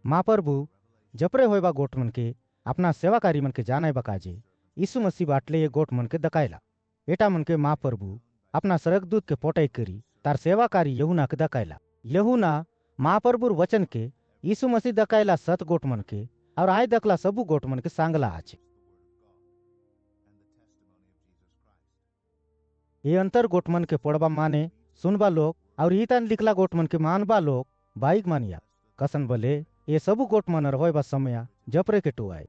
महाप्रभु जपरे होयबा गोट मन के अपना सेवाकारी मन के जाने बकाजे यीशु मसीह बाटले ये गोट मन के दकायला। एटा मन के महाप्रभु अपना स्वर्गदूत के पोटाई करी तार सेवाकारी यहुना के दकायला। यहुना महाप्रभुर वचन के यीशु मसीह दकायला सत गोट मन के और आय दकला सबू गोट मन के सांगला आचे। ये अंतर गोट मन के पड़बा माने सुनबा लोग और ईतान लिखला गोट मन के मानबा लोग बाइक मानिया कसन बोले ये सबू गोट मन होयबा समय जपरे के टुआए।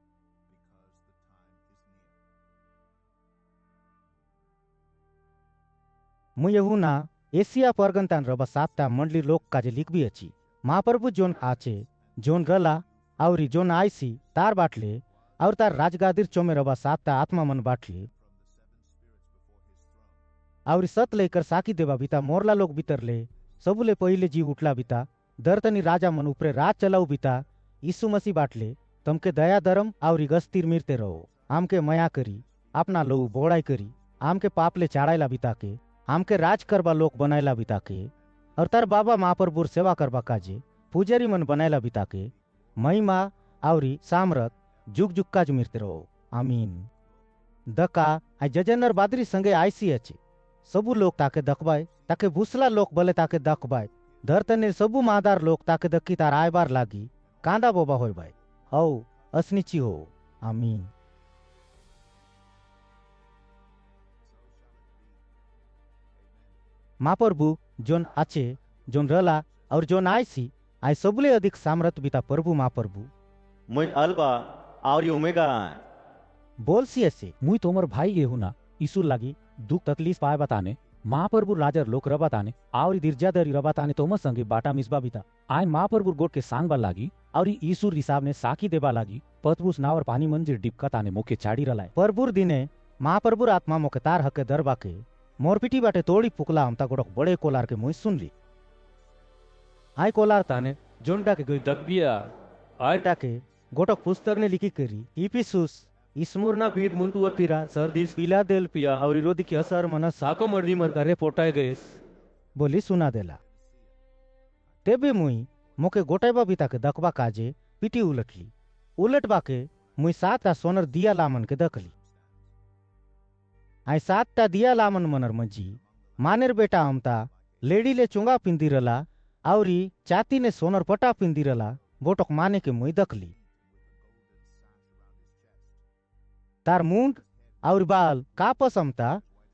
मु यहुना एशिया परगंतान रबा सातटा मंडली लोक काजे लिखबी अच्छी। महाप्रभु जोन आचे जोन रला और जोन आईसी तार बाटले और तार राजगादिर चोमे रबा सातटा आत्मा मन बाटले और सत लेकर साकी देवा बीता मोरला लोग भीतरले सबुले पहिले जी उठला बीता दरतनी राजा मन उपरे राज चलाऊ बीता यीशु मसीह बाटले तमके दया धर्म और गस्तीर मिरते रहो आमके मया करी अपना लहू बोड़ाई करी आमके पापले चाड़ायला बीता के आमके राज करबा लोक बनायला बीता के और तार बाबा महाप्रभुर सेवा करबा काजे पुजारी मन बनायला बीता के महिमा और सामरत जुग जुग काज मिरते रहो आमीन। दका आई जजनर बादरी संगे आईसी अच्छे सबू लोग ताके दखबाय ताके भूसला लोग बले ताके दखबाय धरतने सबू मादार लोग ताके दक्की तार आय बार लागी कांदा बोबा होय बाय औ असनीची हो आमीन। महाप्रभु जोन आचे जोन रला और जोन आईसी आई सबले अधिक सामरत बीता प्रभु महाप्रभु मुझ अल्बा और ओमेगा बोल सी ऐसे मुई तोमर भाई यहुना यीशु लागी दुख तकलीफ पाए बताने महाप्रभु राजर लोक रबाताने और दिर्जादरी रबाताने तोमर संगे बाटा मिसबा बीता आय महाप्रभु गोट के सांग बा लागी और यीशु रिसाब ने साकी देबा लागी पतबूस नावर पानी मंजिर डिपका ताने मोके चाड़ी रलाय प्रभुर दिने महाप्रभुर आत्मा मोके तार हके दरबा के मोरपिटी बाटे तोड़ी पुकला हमता गोटक बड़े कोलार के मुई सुन ली आय कोलार ताने जोंडा के कोई दकबिया आय टाके गोटक पुस्तक ने लिखी करी इफिसुस स्मुरना पीत मुंतु अतिरा सर्दिस फिलाडेल्फिया और रोदी की असर मन साको मर्दी मर करे पोटाए गए बोली सुना देला। तेबे मुई मोके गोटाइबा बीता के दकबा काजे पिटी उलटली उलटबा के मुई सातटा सोनर दिया लामन के दकली आई सातटा दिया लामन मनर मजी मानेर बेटा हमता लेडी ले चुंगा पिंदी रला और चाती ने सोनर पटा पिंदी रला गोटक माने के मुई दकली तार मुंड और बाल कापस हमता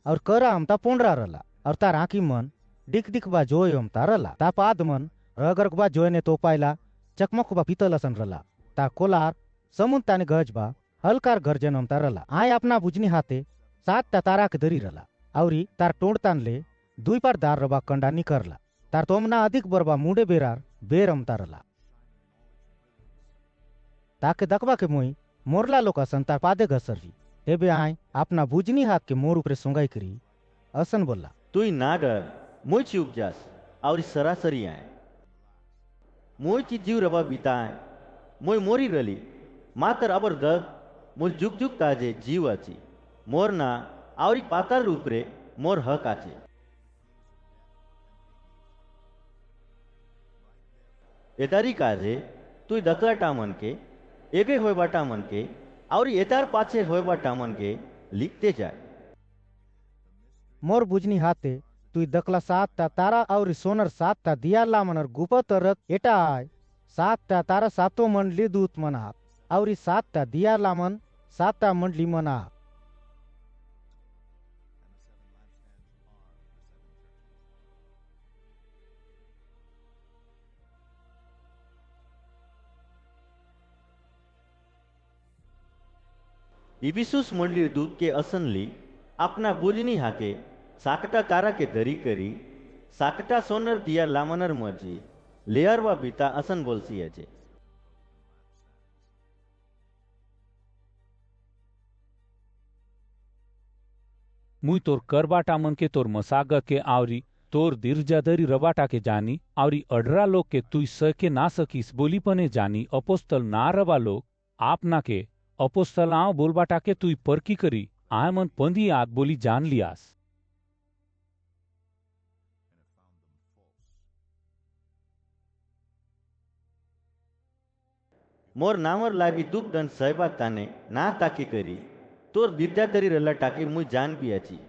और करा हमता पोंडरा रला और तार आंखी मन डिक डिक बा जोय हमता रला ता पाद मन रगरक बा जोय ने तोपायला चकमक बा पीतलसन रला ता कोलार समुन ताने गज बा हल्कार गर्जन हमता रला आय अपना बुझनी हाथे सात तारा के दरी रला और तार टोड़तान ले दुई पार दार रबा कंडा निकरला तार तोमना अधिक बरबा मुंडे बेरार बेर हमता रला ताके दकबा के मुई मोरला लोका संतार पादे घसरली तेबे आय अपना बुझनी हाथ के मोर ऊपरे सोंगाई करी असन बोला तुई ना डर मुझ चुक जास और सरासरी आए मुझ जीव रबा बिताए मुझ मोरी रली मातर अबर दग मुझ जुग जुग ताजे जीव आची मोर ना और पाताल ऊपरे मोर हक आचे एतारी काजे तुई दकला टामन के एक एक होय बाटा मन के और एतार पाछे होय बाटा मन के लिखते जाए मोर बुझनी हाथे तुई दकला सातटा तारा और सोनर सातटा दिया लामनर गुपत रक एटा आय सातटा तारा सातो मंडली दूत मना और सातटा दिया लामन सातटा मंडली मना इबिसुस मंडली दूत के असनली अपना बुझनी हाके साकटा कारा के दरी करी साकटा सोनर दिया लामनर मर्जी लेयर व बीता असन बोलसी है मुई तोर करबाटा मन के तोर मसाग के आवरी तोर दिर्जादरी रबाटा के जानी आवरी अडरा लोग के तुई सके ना सकीस बोली पने जानी अपोस्तल ना रबा लोग आपना के अपोस्तल आओ बोलबाटा के तुई परकी करी आय मन पंदी आग बोली जान लियास मोर नामर लागी दुख दंड सहबा ताने ना ताकी करी तोर दिद्या तरी रला टाकी मुई जान भी अच्छी।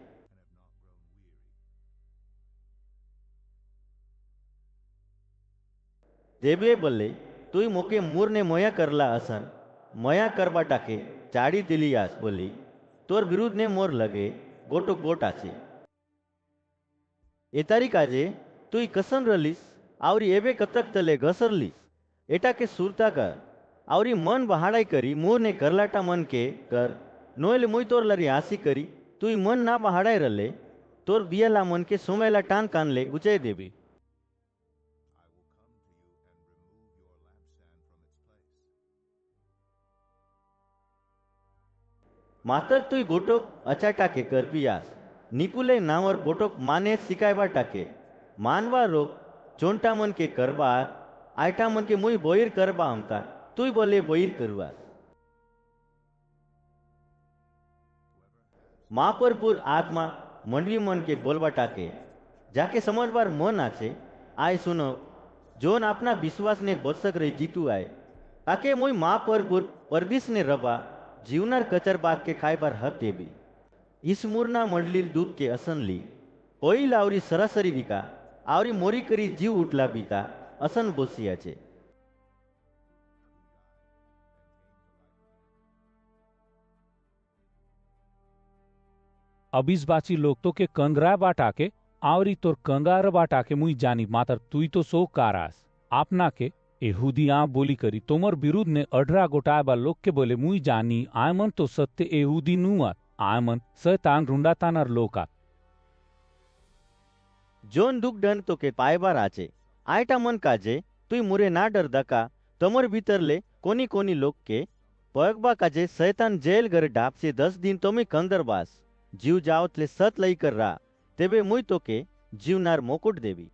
देवे बोले तुई मोके मूर ने मोया करला असन मोया करबा टाके चाड़ी दिली आस बोली तोर विरुद्ध ने मोर लगे गोटो गोट आचे। ए तारीख आजे तुई कसन रलीस आवरी एवे कतक तले घसरलीस एटा के सुरता कर आवरी मन बहाड़ाई करी मूर ने करलाटा मन के कर नोएले मुई तोर लरी आसी करी तुई मन ना बहाड़ाई रले तोर बियाला मन के सोमेला टान कान ले गुचाई देवी। मातर तुई गोटोक अच्छा टाके कर पियास निपुले नावर गोटोक माने सिकायबा टाके मानवा रोग चोंटा मन के करबा आयटा मन के मुई बोईर करबा हमता तुई बोले बोईर करवा। महापरपुर आत्मा मंडली मन के बोलबा टाके जाके समझबार मन आचे आय सुनो जोन अपना विश्वास ने बचक रही जीतू आए ताके मुई महापरपुर परदिश ने रबा जीवनार कचर बाग के खाए बार हक देवी। इस मूर्ना मंडली दूध के असन ली कोई लावरी सरासरी विका आवरी मोरी करी जीव उठला बीता असन बोसिया छे। अबिस बाची लोग तो के कंगरा बाटाके आवरी तोर कंगार बाटाके मुई जानी मातर तुई तो सो कारास आपना के एहुदी आ बोली करी तोमर विरुद्ध ने अढ़रा गोटाए बा लोग के बोले मुई जानी आयमन तो सत्य एहुदी नुआत आयमन शैतान रुंडातानार लोका। जोन दुख दंड तो के पायबार आचे आयटा मन काजे तुई मुरे ना डर दका तमर भीतर ले कोनी कोनी लोग के पगबा काजे शैतान जेल घर डाप से 10 दिन तोमी कंदरबास जीव जावत ले सत लई कर रहा तेबे मुई तो के जीवनार मोकुट देवी।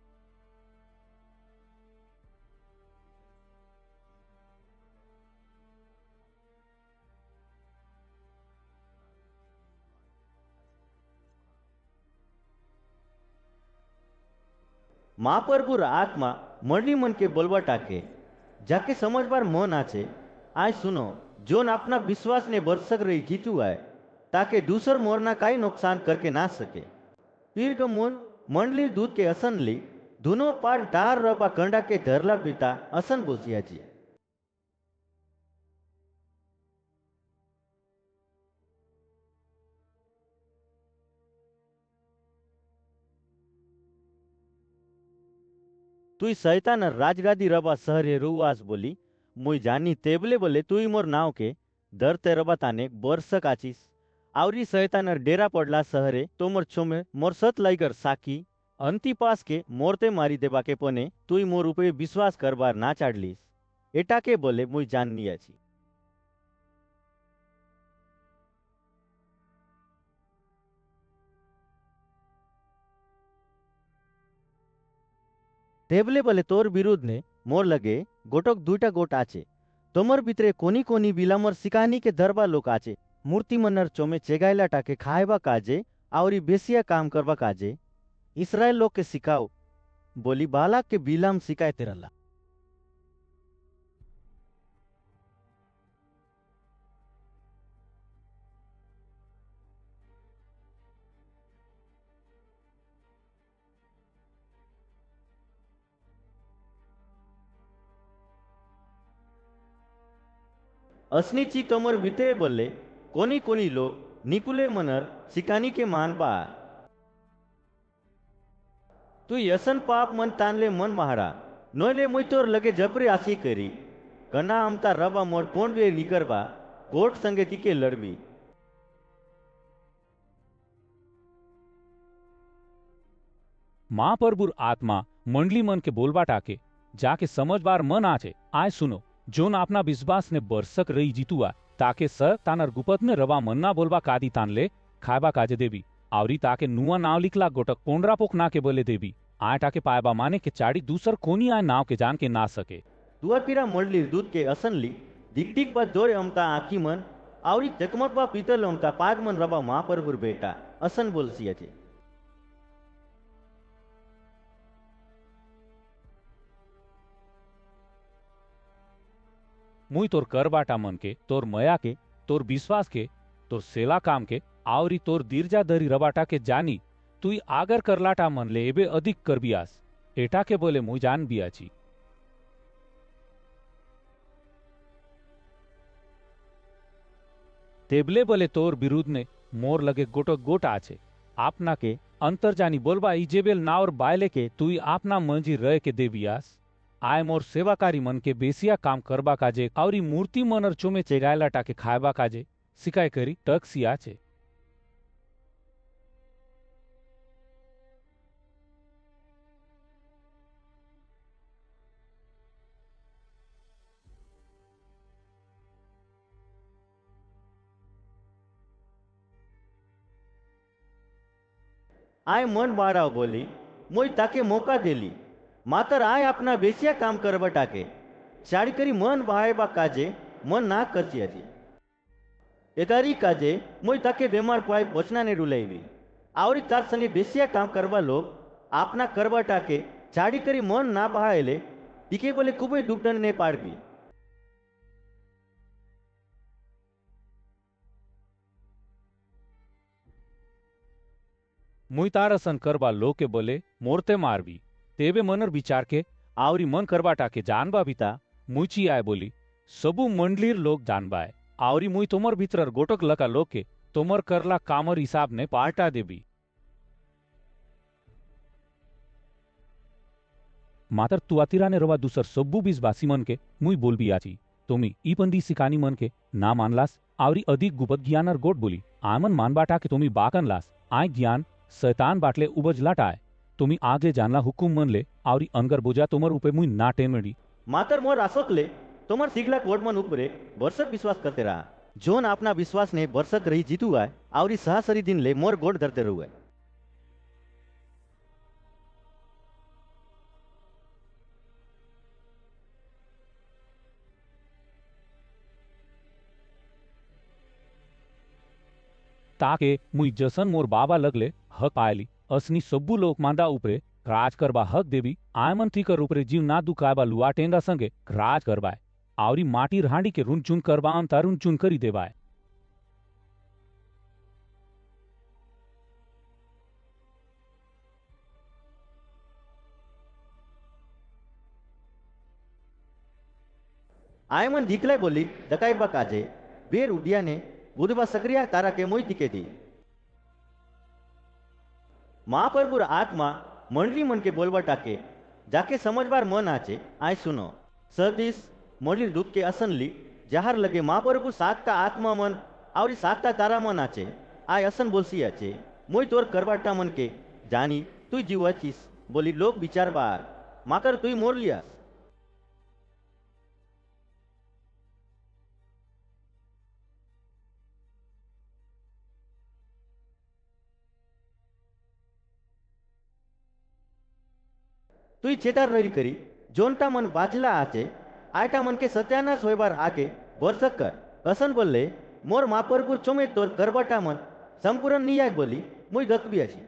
महाप्रभुर आत्मा मंडली मन के बोलवा टाके जाके समझबार मन आचे आय सुनो जोन अपना विश्वास ने बरसक रही जीतू आए ताके दूसर मोरना काई नुकसान करके ना सके। फिर का मोन मंडली दूध के असन ली दोनों पार डार रबा कंडा के धरला बीता असन बोसिया जी। तुई शैतान राजगादी रबा सहरे रुवास बोली मुई जानी तेबले बोले तुई मोर नाव के दर ते रबा ताने बरसक आचीस आवरी शैतान डेरा पड़ला सहरे तो मोर छोमे मोर सत लाइकर साकी अंतिपास के मोरते मारी देबा के पने तुई मोर उपे विश्वास करबार ना चाड़लीस एटा के बोले मुई जाननी आची। तेबले बोले तोर विरुद्ध ने मोर लगे गोटक दुईटा गोट आचे तोमर भितरे कोनी कोनी बिलामर सिकानी के दरबा लोक आचे मूर्ति मनर चोमे चेगायला टाके खाएबा काजे आवरी बेसिया काम करबा काजे इसराइल लोग के सिखाओ बोली बालाक के बिलाम सिकाय तेरला। असनी ची तोमर विते बोले कोनी कोनी लोग निकुले मनर सिकानी के मान बा तू यसन पाप मन तानले मन महारा नोले मुई तोर लगे जबरे आसी करी कना अमता रबा मोर पोंड वे निकरबा गोट संगे टीके लड़बी। महाप्रभुर आत्मा मंडली मन के बोलबा टाके जाके समझबार मन आचे आय सुनो जोन अपना विश्वास ने बरसक रही जीतुआ ताके स तानर गुपत ने रवा मन्ना बोलबा कादी तानले खायबा काजे देवी आवरी ताके नुआ नाव लिखला गोटक पोंडरा पोक ना के बोले देवी आय टाके पायबा माने के चाड़ी दूसर कोनी आय नाव के जान के ना सके। दुआ पीरा मंडली दूध के असन ली दिक दिक बा जोरे अमता आखी मन आवरी चकमक बा पीतल अमता पाग मन रबा महाप्रभुर बेटा असन बोलसिया छे। मुई तोर कर बाटा मन के, तोर मया के, तोर विश्वास के, तोर सेला काम के, आवरी तोर दीर्जा दरी रबाटा के जानी तुई आगर करलाटा मन ले एबे अधिक कर बियास, एटा के बोले मुई जान बियाची। तेबले बोले तोर विरुद्ध ने मोर लगे गोटो गोट आछे, आपना के अंतर जानी बोलबा इजेबेल नावर बायले के तुई आपना मंजी रह के दे बियास। आय मोर सेवाकारी मन के बेसिया काम करबा काजे आवरी मूर्ति मनर चोमे चेगायला टाके खायबा काजे सिकाय करी टक सिया छे। आय मन बाराव बोली मोई ताके मौका देली, मातर आय अपना बेसिया काम करबा टाके चाड़ी करी मन बहायबा काजे मन ना करची हजी। एतारी काजे मोई ताके बेमार पाई बचना ने रुलाईवी, आवरी तार संगे बेसिया काम करबा लोग अपना करबा टाके चाड़ी करी मन ना बहायले टीके बोले खूबे दुपटन ने पाड़बी। मुई तारसन करबा लो के बोले मोरते मारबी, तेबे मनर विचार के आवरी मन करबा टाके जानबा बिता मुईची आय बोली सबू मंडलीर लोग जानबाय, आवरी मुई तोमर भीतर गोटक लका लोग के तोमर करला कामर हिसाब ने पाल्टा देबी। मातर तुआतिरा ने रवा दूसर सब्बू बीस बासी मन के मुई बोलबी आची, तोमी ई पंदी सिकानी मन के ना मानलास, आवरी अधिक गुपत ज्ञानर गोट बोली आमन मान बाटा के तोमी बाकन लास, आय ज्ञान शैतान बाटले उबजलाट आय, तुम्ही आगे जानला हुकुम मन ले आवरी अनगर बोजा तोमर उपे मुई ना टेमड़ी। मातर मोर आसोक ले तोमर सिगला कोड मन ऊपरे बरसक विश्वास करते रहा, जोन अपना विश्वास ने बरसक रही जीतू आय आवरी सहसरी दिन ले मोर गोड धरते रहू है। ताके मुई जसन मोर बाबा लगले हक पायली असनी सब्बू लोग मांदा उपरे राज करबा हक देवी, आयमन थीकर उपरे जीव ना दुखायबा लुआ टेंगा संगे राज करबाय, आवरी माटी हांडी के रुन चुन करबा अंता रुन चुन करी देबाय। आयमन दिखलाई बोली दकाईबा काजे बेर उडिया ने बुधबा सक्रिया तारा के मोई टिके दी। महाप्रभुर आत्मा मंडली मन के बोलबा टाके जाके समझबार मन आचे आय सुनो सर्दिस मंडली दुख के असन ली जहार लगे महाप्रभु साकता आत्मा मन और साकता तारा मन आचे आय असन बोलसी आचे मोई तोर करबाटा मन के जानी तू जीवाचीस बोली लोग विचार बार माकर तू मोर लिया। तुई चेतार रही करी जोनटा मन बाजला आचे आयटा मन के सत्यानाश होयबार आके बरसक कर असन बोलले मोर मापरपुर चोमे तोर करबटा मन संपूर्ण नियाय बोली मुई गकबी आची।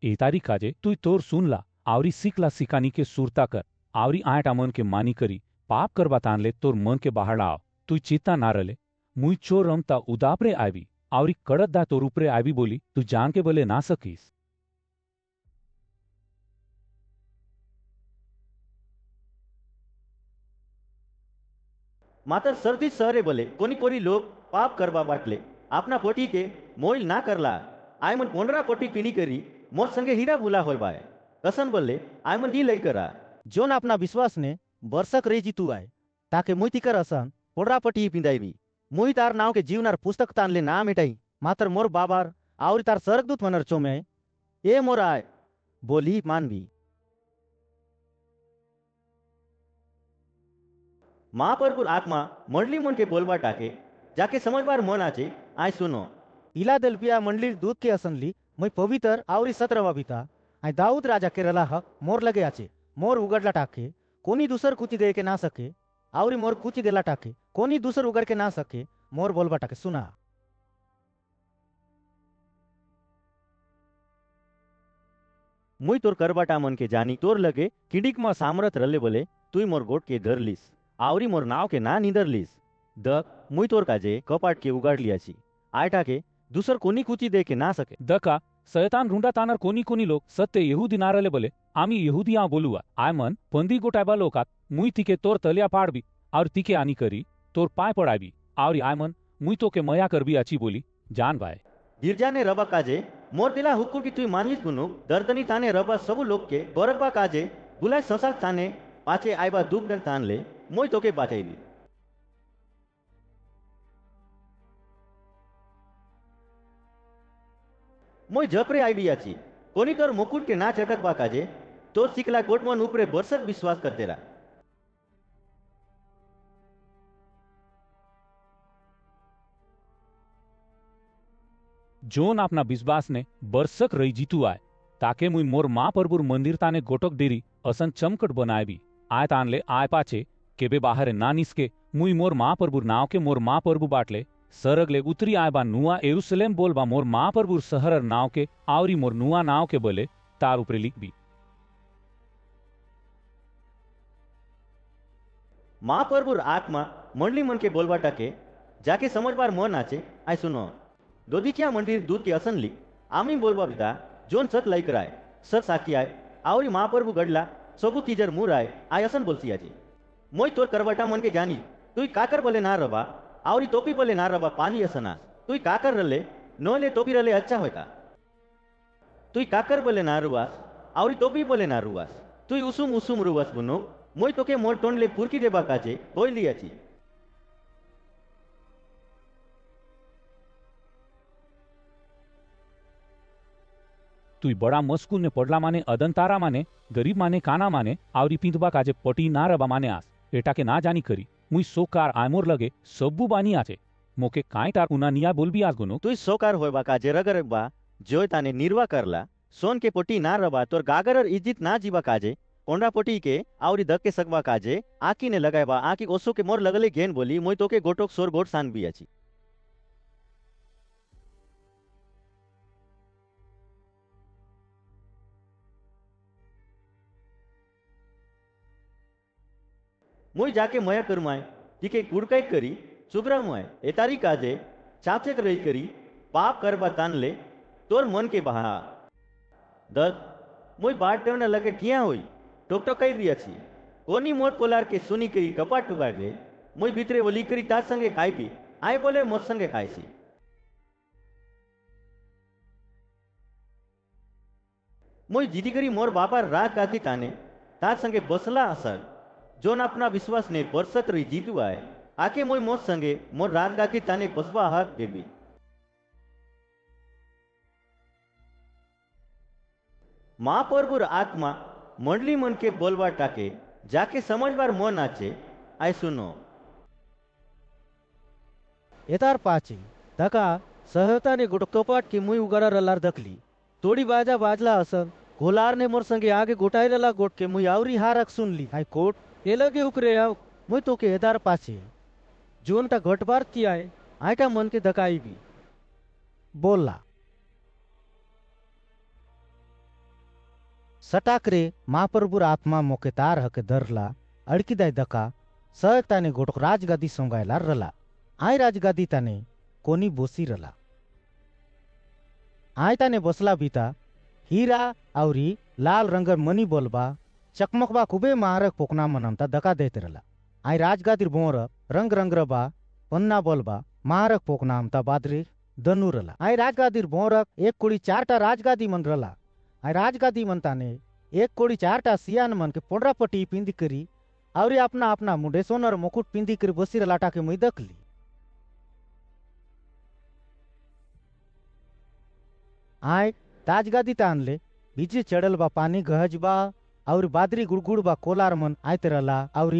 ए तारी काजे तुई तोर सुनला आवरी सीखला सिकानी के सुरता कर, आवरी आयटा मन के मानी करी पाप करबा तान ले तोर मन के बाहर आव, तुई चित्ता ना रले मुई चोर रमता उदापरे आवी आवरी कड़त दा तोर उपरे आवी बोली तू जान के बोले ना सकीस। मातर सर्दी सहरे बोले कोनी कोनी लोग पाप करबा बाटले अपना पोटी के मोइल ना करला आयमन 15 कोटी पीनी करी मोर संगे हीरा बुला होल बाय कसन बोले आयमन दी लई करा जोन अपना विश्वास ने बरसक रही जीतू आय ताके मुई तिकर असन पोड़रापटी पिंदाईबी मुई तार नाव के जीवनार पुस्तक तान ले ना मिटाई मातर मोर बाबार और तार सरकदूत मनर चोमे ए मोर आय बोली मानवी। महाप्रभुर आत्मा मंडली मन के बोलबा टाके जाके समझबार मन आचे आय सुनो इला दलपिया मंडलीर दूत के असनली मुई पवित्र आवरी सत्रवा बिता आय दाऊद राजा के रला हक मोर लगे आचे मोर उगड़ला टाके कोनी दूसर कुची गए के ना सके आवरी मोर कुची गेला टाके कोनी दूसर उगड़ के ना सके मोर बोलबा टाके सुना। मुई तोर करबाटा मन के जानी तोर लगे किडिक में सामरथ रले बोले तुई मोर गोट के धर लीस आवरी मोर नाव के ना निदर लीस द मुई तोर काजे कपाट के उगाड़ लिया छी आयटा के दूसर कोनी कुची दे के ना सके दका शयतान रुंडा तानार कोनी कोनी लोक सत्य यहुदी नारले बोले आम्ही यहुदी बोलुआ आय मन पंदी गोटायबा लोकात मुई तिके तोर तलिया पाड़बी और तिके आनी करी तोर पाय पड़ाबी और आय मन मुई तो के मया करबी अच्छी बोली जान भाई गिरजा ने रबा काजे मोर दिला हुक्कुर की तुई मानलीस गुनु दर्दनी ताने रबा सबु लोग के गोरखबा काजे बुलाय संसार ताने पाचे आयबा दुख डर तान ले मोई तोके बाचाईली मोई जपरे आईडी आची कोनी तोर मुकुट के ना चटक बा काजे तोर सिकला कोटमन उपरे बरसक विश्वास कर तेरा जोन अपना विश्वास ने बरसक रही जीतू आय ताके मुई मोर माँ परबुर मंदिर ताने गोटक डेरी असन चमकट बनाए भी आय तानले आय पाचे केबे बाहरे ना निसके मुई मोर माँ परबुर नाव के मोर माँ परबु बाटले सरगले उतरी आय बा नुआ एरुसलेम बोलबा मोर माँ परबुर सहरर नाव के आवरी मोर नुआ नाव के बोले तार उपरे लिख भी माँ प्रभुर आत्मा मंडली मन के बोलबाटा के जाके समझ बार मन आचे आय सुनो दोदिकिया मंदिर दूध के असनली आमी बोलबा बिता जोन सत लाई कराय सत साकी आय आवरी माँ प्रभु गडला सबु तीजर मुर आय असन बोलसी आजी मोई तोर करबटा मन के जानी तुई काकर बोले ना रबा आवरी टोपी बोले ना रबा पानी असना तुई काकर रले नोले टोपी रले अच्छा होता तुई काकर बोले ना रुवास आवरी टोपी बोले ना रुवास तुई उसुम उसुम रुवास बुनो मोई तोके मोर टोंडले पुरकी देबा काजे कोई लिया छी तुई बड़ा मस्कुल ने पडला माने अदंतारा माने गरीब माने काना माने आवरी पिंधबा काजे पटी ना रबा माने आस एटा के ना जानी करी मुई सोकार आयमोर लगे सब्बू बानी आचे मोके काय तार उना निया बोलबी आज गुनो तुई सोकार होयबा काजे रगरबा जोय ताने निर्वा करला सोन के पोटी ना रबा तोर गागरर इज्जत ना जीवा काजे कोंडा पोटी के आवरी दक के सकबा काजे आकी ने लगायबा आकी ओसो के मोर लगले गेन बोली मोई तोके गोटोक सोर गोट सान भी आची मोई जाके मया करुमाय टीके कुड़काई करी चुबरामुआय एतारी काजे चाचक रही करी पाप करबा तान ले तोर मन के बहा दत मोई बाट टेवना लगे ठिया होई टोकटोक कई दिया छी कोनी मोट पोलार के सुनी करी कपाट टुकाड़ दे मोई भीतरे वली करी तार संगे खाई पी आए बोले मोर संगे खाई सी मोई जीदी करी मोर बापा रात काती ताने तार संगे बसला असर जोन अपना विश्वास ने बरसत रही जीतू आए आके मोई मोर संगे मोर रात गाती ताने बसवा हाथ देबी माँ प्रभुर आत्मा मंडली मन के बोलवा टाके जाके समझबार मन आचे आय सुनो एतार पाची धका सहताने गोट कपाट के मुई उगाड़ा रलार दखली तोड़ी बाजा बाजला असन कोलार ने मोर संगे आगे गोटाई रला गोट के मुई आवरी हारक सुनली हाय कोट ये लगे उकरे आव मुई तो के एदार पाचे जोनटा घटबार ती आए आयटा मन के धकाई भी बोला सटाकरे महाप्रभुर आत्मा मोके तार हके धरला अड़कीदाय दका सहक ताने गोटक राजगादी सोंगायला रला आय राजगादी ताने कोनी बोसी रला आय ताने बसला बीता हीरा आवरी लाल रंगर मनी बोलबा चकमकबा खूबे मारक पोकना मनमता दका देते रला आय राजगादीर बोर रंग रंग रबा पन्ना बोलबा मारक पोकनामता बादरे दनु रला आय राजगादीर बोरक एक कोड़ी चारटा राजगादी मन रला आय राजगादी मनता ने एक कोड़ी चारटा सियान मन के पोडरा पट्टी पिंदी करी और अपना अपना मुंडे सोनर मुकुट पिंदी करी बसी रलाटा के मुई दखली आय ताजगादी तानले बीजे चढ़ल बा पानी गहज बा और बादरी गुड़गुड़ बा कोलार मन आयते रला और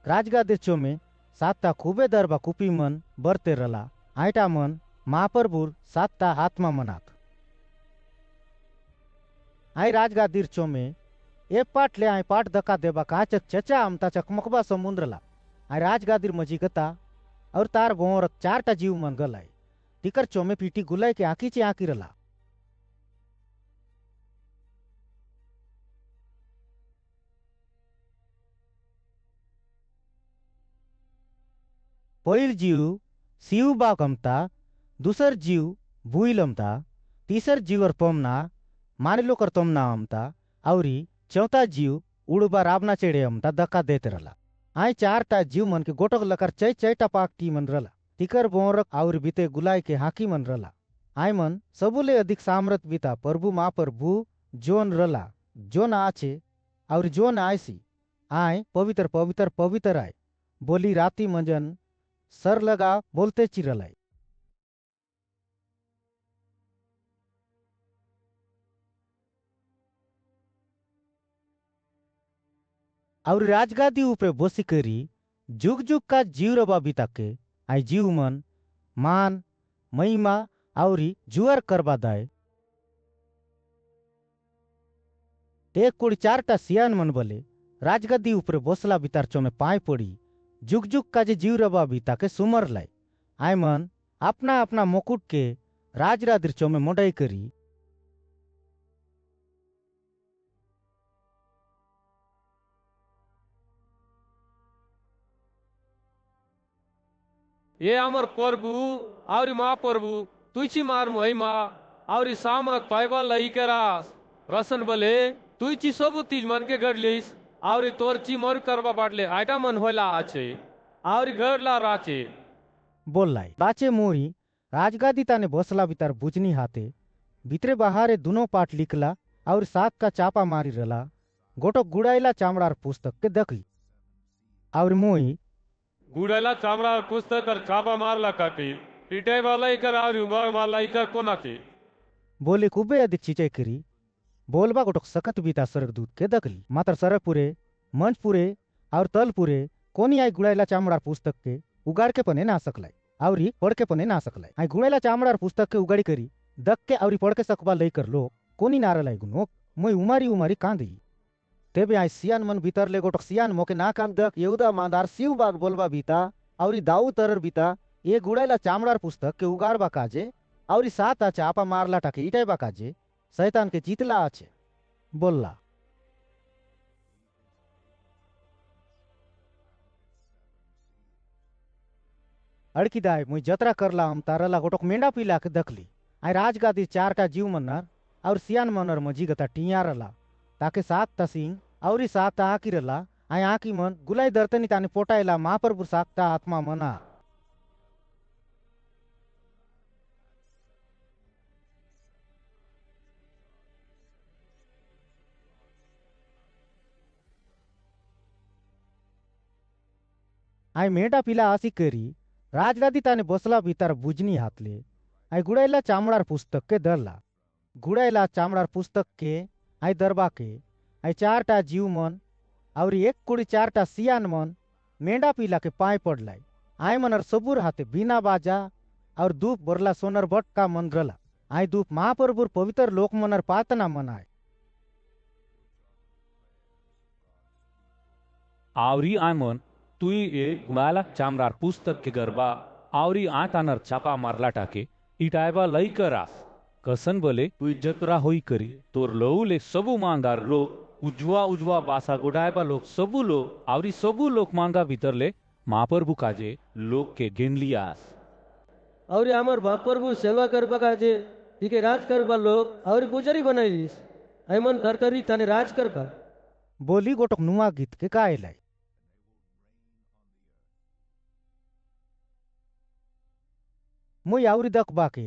राजगादी चोमे सातटा खूबे दर बा कुपी मन बरते रला आयटा मन महाप्रभुर सातटा आत्मा मनाक आय राजगादीर चोमे ए पाट ले आय पाट दका देबा काचक चचा अमता चकमकबा समुद्रला आय राजगादीर मजी गता और तार बोर चारटा जीव मन गलाय टिकर चोमे पीटी गुलाय के आकी चे आकी रला पहिल जीव सीव बाग अमता, दुसर जीव भूइल अमता, तीसर जीवर पमना माने लोकर तमना अमता, औरी चौथा जीव उड़बा राबना चेड़े अमता धक्का देते रला। आय चारटा जीव मन के गोटक लकर चै चैटा पाक टी मन रला, तिकर बोरक और बीते गुलाय के हाकी मन रला। आय मन सबुले अधिक सामर्थ बीता प्रभु मा प्रभु जोन रला, जोन आचे और जोन आयसी। आय पवित्र पवित्र पवित्र आय बोली राती मंजन सर लगा बोलते चिरलाई। और राजगादी ऊपरे बोसी करी जुग जुग का जीव रबा बीता के आई जीव मन मान महिमा औरी जुअर करबा दाय। एक कुड़ी चारटा सियान मन बोले राजगद्दी ऊपरे बोसला बितार चो में पाए पड़ी जुग जुग का जे जीव रबा बीता के सुमर लाई। आय मन अपना अपना मुकुट के राज रादिर चो में मोडाई करी ये अमर प्रभु और महाप्रभु तुझी मार महिमा और सामक पाइबा लई केरास रसन बले तुझी सब तीज मन के गडलीस और तोर ची मर करबा बाटले आटा मन होला आचे और गडला राचे बोललाई। राचे मोई राजगादी ताने बोसला बितार बुजनी हाथे भीतरे बाहरे दोनों पाठ लिखला और साग का चापा मारी रला गोटो गुड़ाइला चामड़ार पुस्तक के दखली। और मोई गुड़ेला चामड़ा पुस्तक और चापा मारला काटी पिटाई वाला इकर और उमर मारला इकर कोना के बोले कुबे अधिक चिचे करी बोलबा गोटक सकत बीता सरक दूध के दखली। मात्र सरक पुरे मंच पुरे और तल पुरे कोनी आई गुड़ाइला चामड़ार पुस्तक के उगाड़ के पने ना सकलाई और पढ़ के पने ना सकलाई। आई गुड़ाइला चामड़ार पुस्तक के उगाड़ी करी दक के और पढ़ के सकबा लई कर लो कोनी नारा लाई गुनो मोई उमारी उमारी कांदी। तेबे आई सियान मन भीतर ले गोटक सियान मोके ना काम दक यहूदा मांदार शिव बाग बोलबा बीता और दाऊ तरर बीता ये गुड़ाइला चामड़ार पुस्तक के उगाड़बा काजे और सात आचे आपा मारला टाके इटाइबा काजे शैतान के जीतला आचे बोलला। अड़कीदाय मुई जतरा करला हम तारला गोटक मेंढा पीला के दखली। आई राजगादी चारटा जीव मनर और सियान मनर मजी गता टिया रला ताके सात तसिंग और सात आकी रला। आई आकी मन गुलाई दर्तनी ताने पोटाइला महाप्रभु साक्ता आत्मा मना। आई मेंढा पीला आसी करी राजगादी ताने बसला भीतर बुजनी हाथले आई गुड़ाइला चामड़ार पुस्तक के दरला। गुड़ाइला चामड़ार पुस्तक के आई दरबा के आई चारटा जीव मन और एक कुड़ी चारटा सियान मन मेंढा पीला के पाए पड़लाई। आई मनर सबूर हाथे बिना बाजा और धूप बोरला सोनर बट का मन रला। आई धूप महाप्रभुर पवित्र लोक मनर पातना मनाए। आवरी आमन तुई ए गुड़ाला चामरार पुस्तक के गरबा आवरी आतानर चापा मारला टाके इटायबा लई करास कसन बोले तुई जतरा होई करी तोर लौले सबु मांगार लोग उजवा उजवा बासा गुडायबा लोग सबु लोग आवरी सबु लोग मांगा भीतर ले महाप्रभु काजे लोग के गेन लियास और हमार बाप प्रभु सेवा करबा काजे ठीक राज करबा लोग और पुजारी बनाईलिस ऐमन कर करी तने राज करबा बोली गोटक नुआ गीत के कायलाई। मुई आउरी दख बाके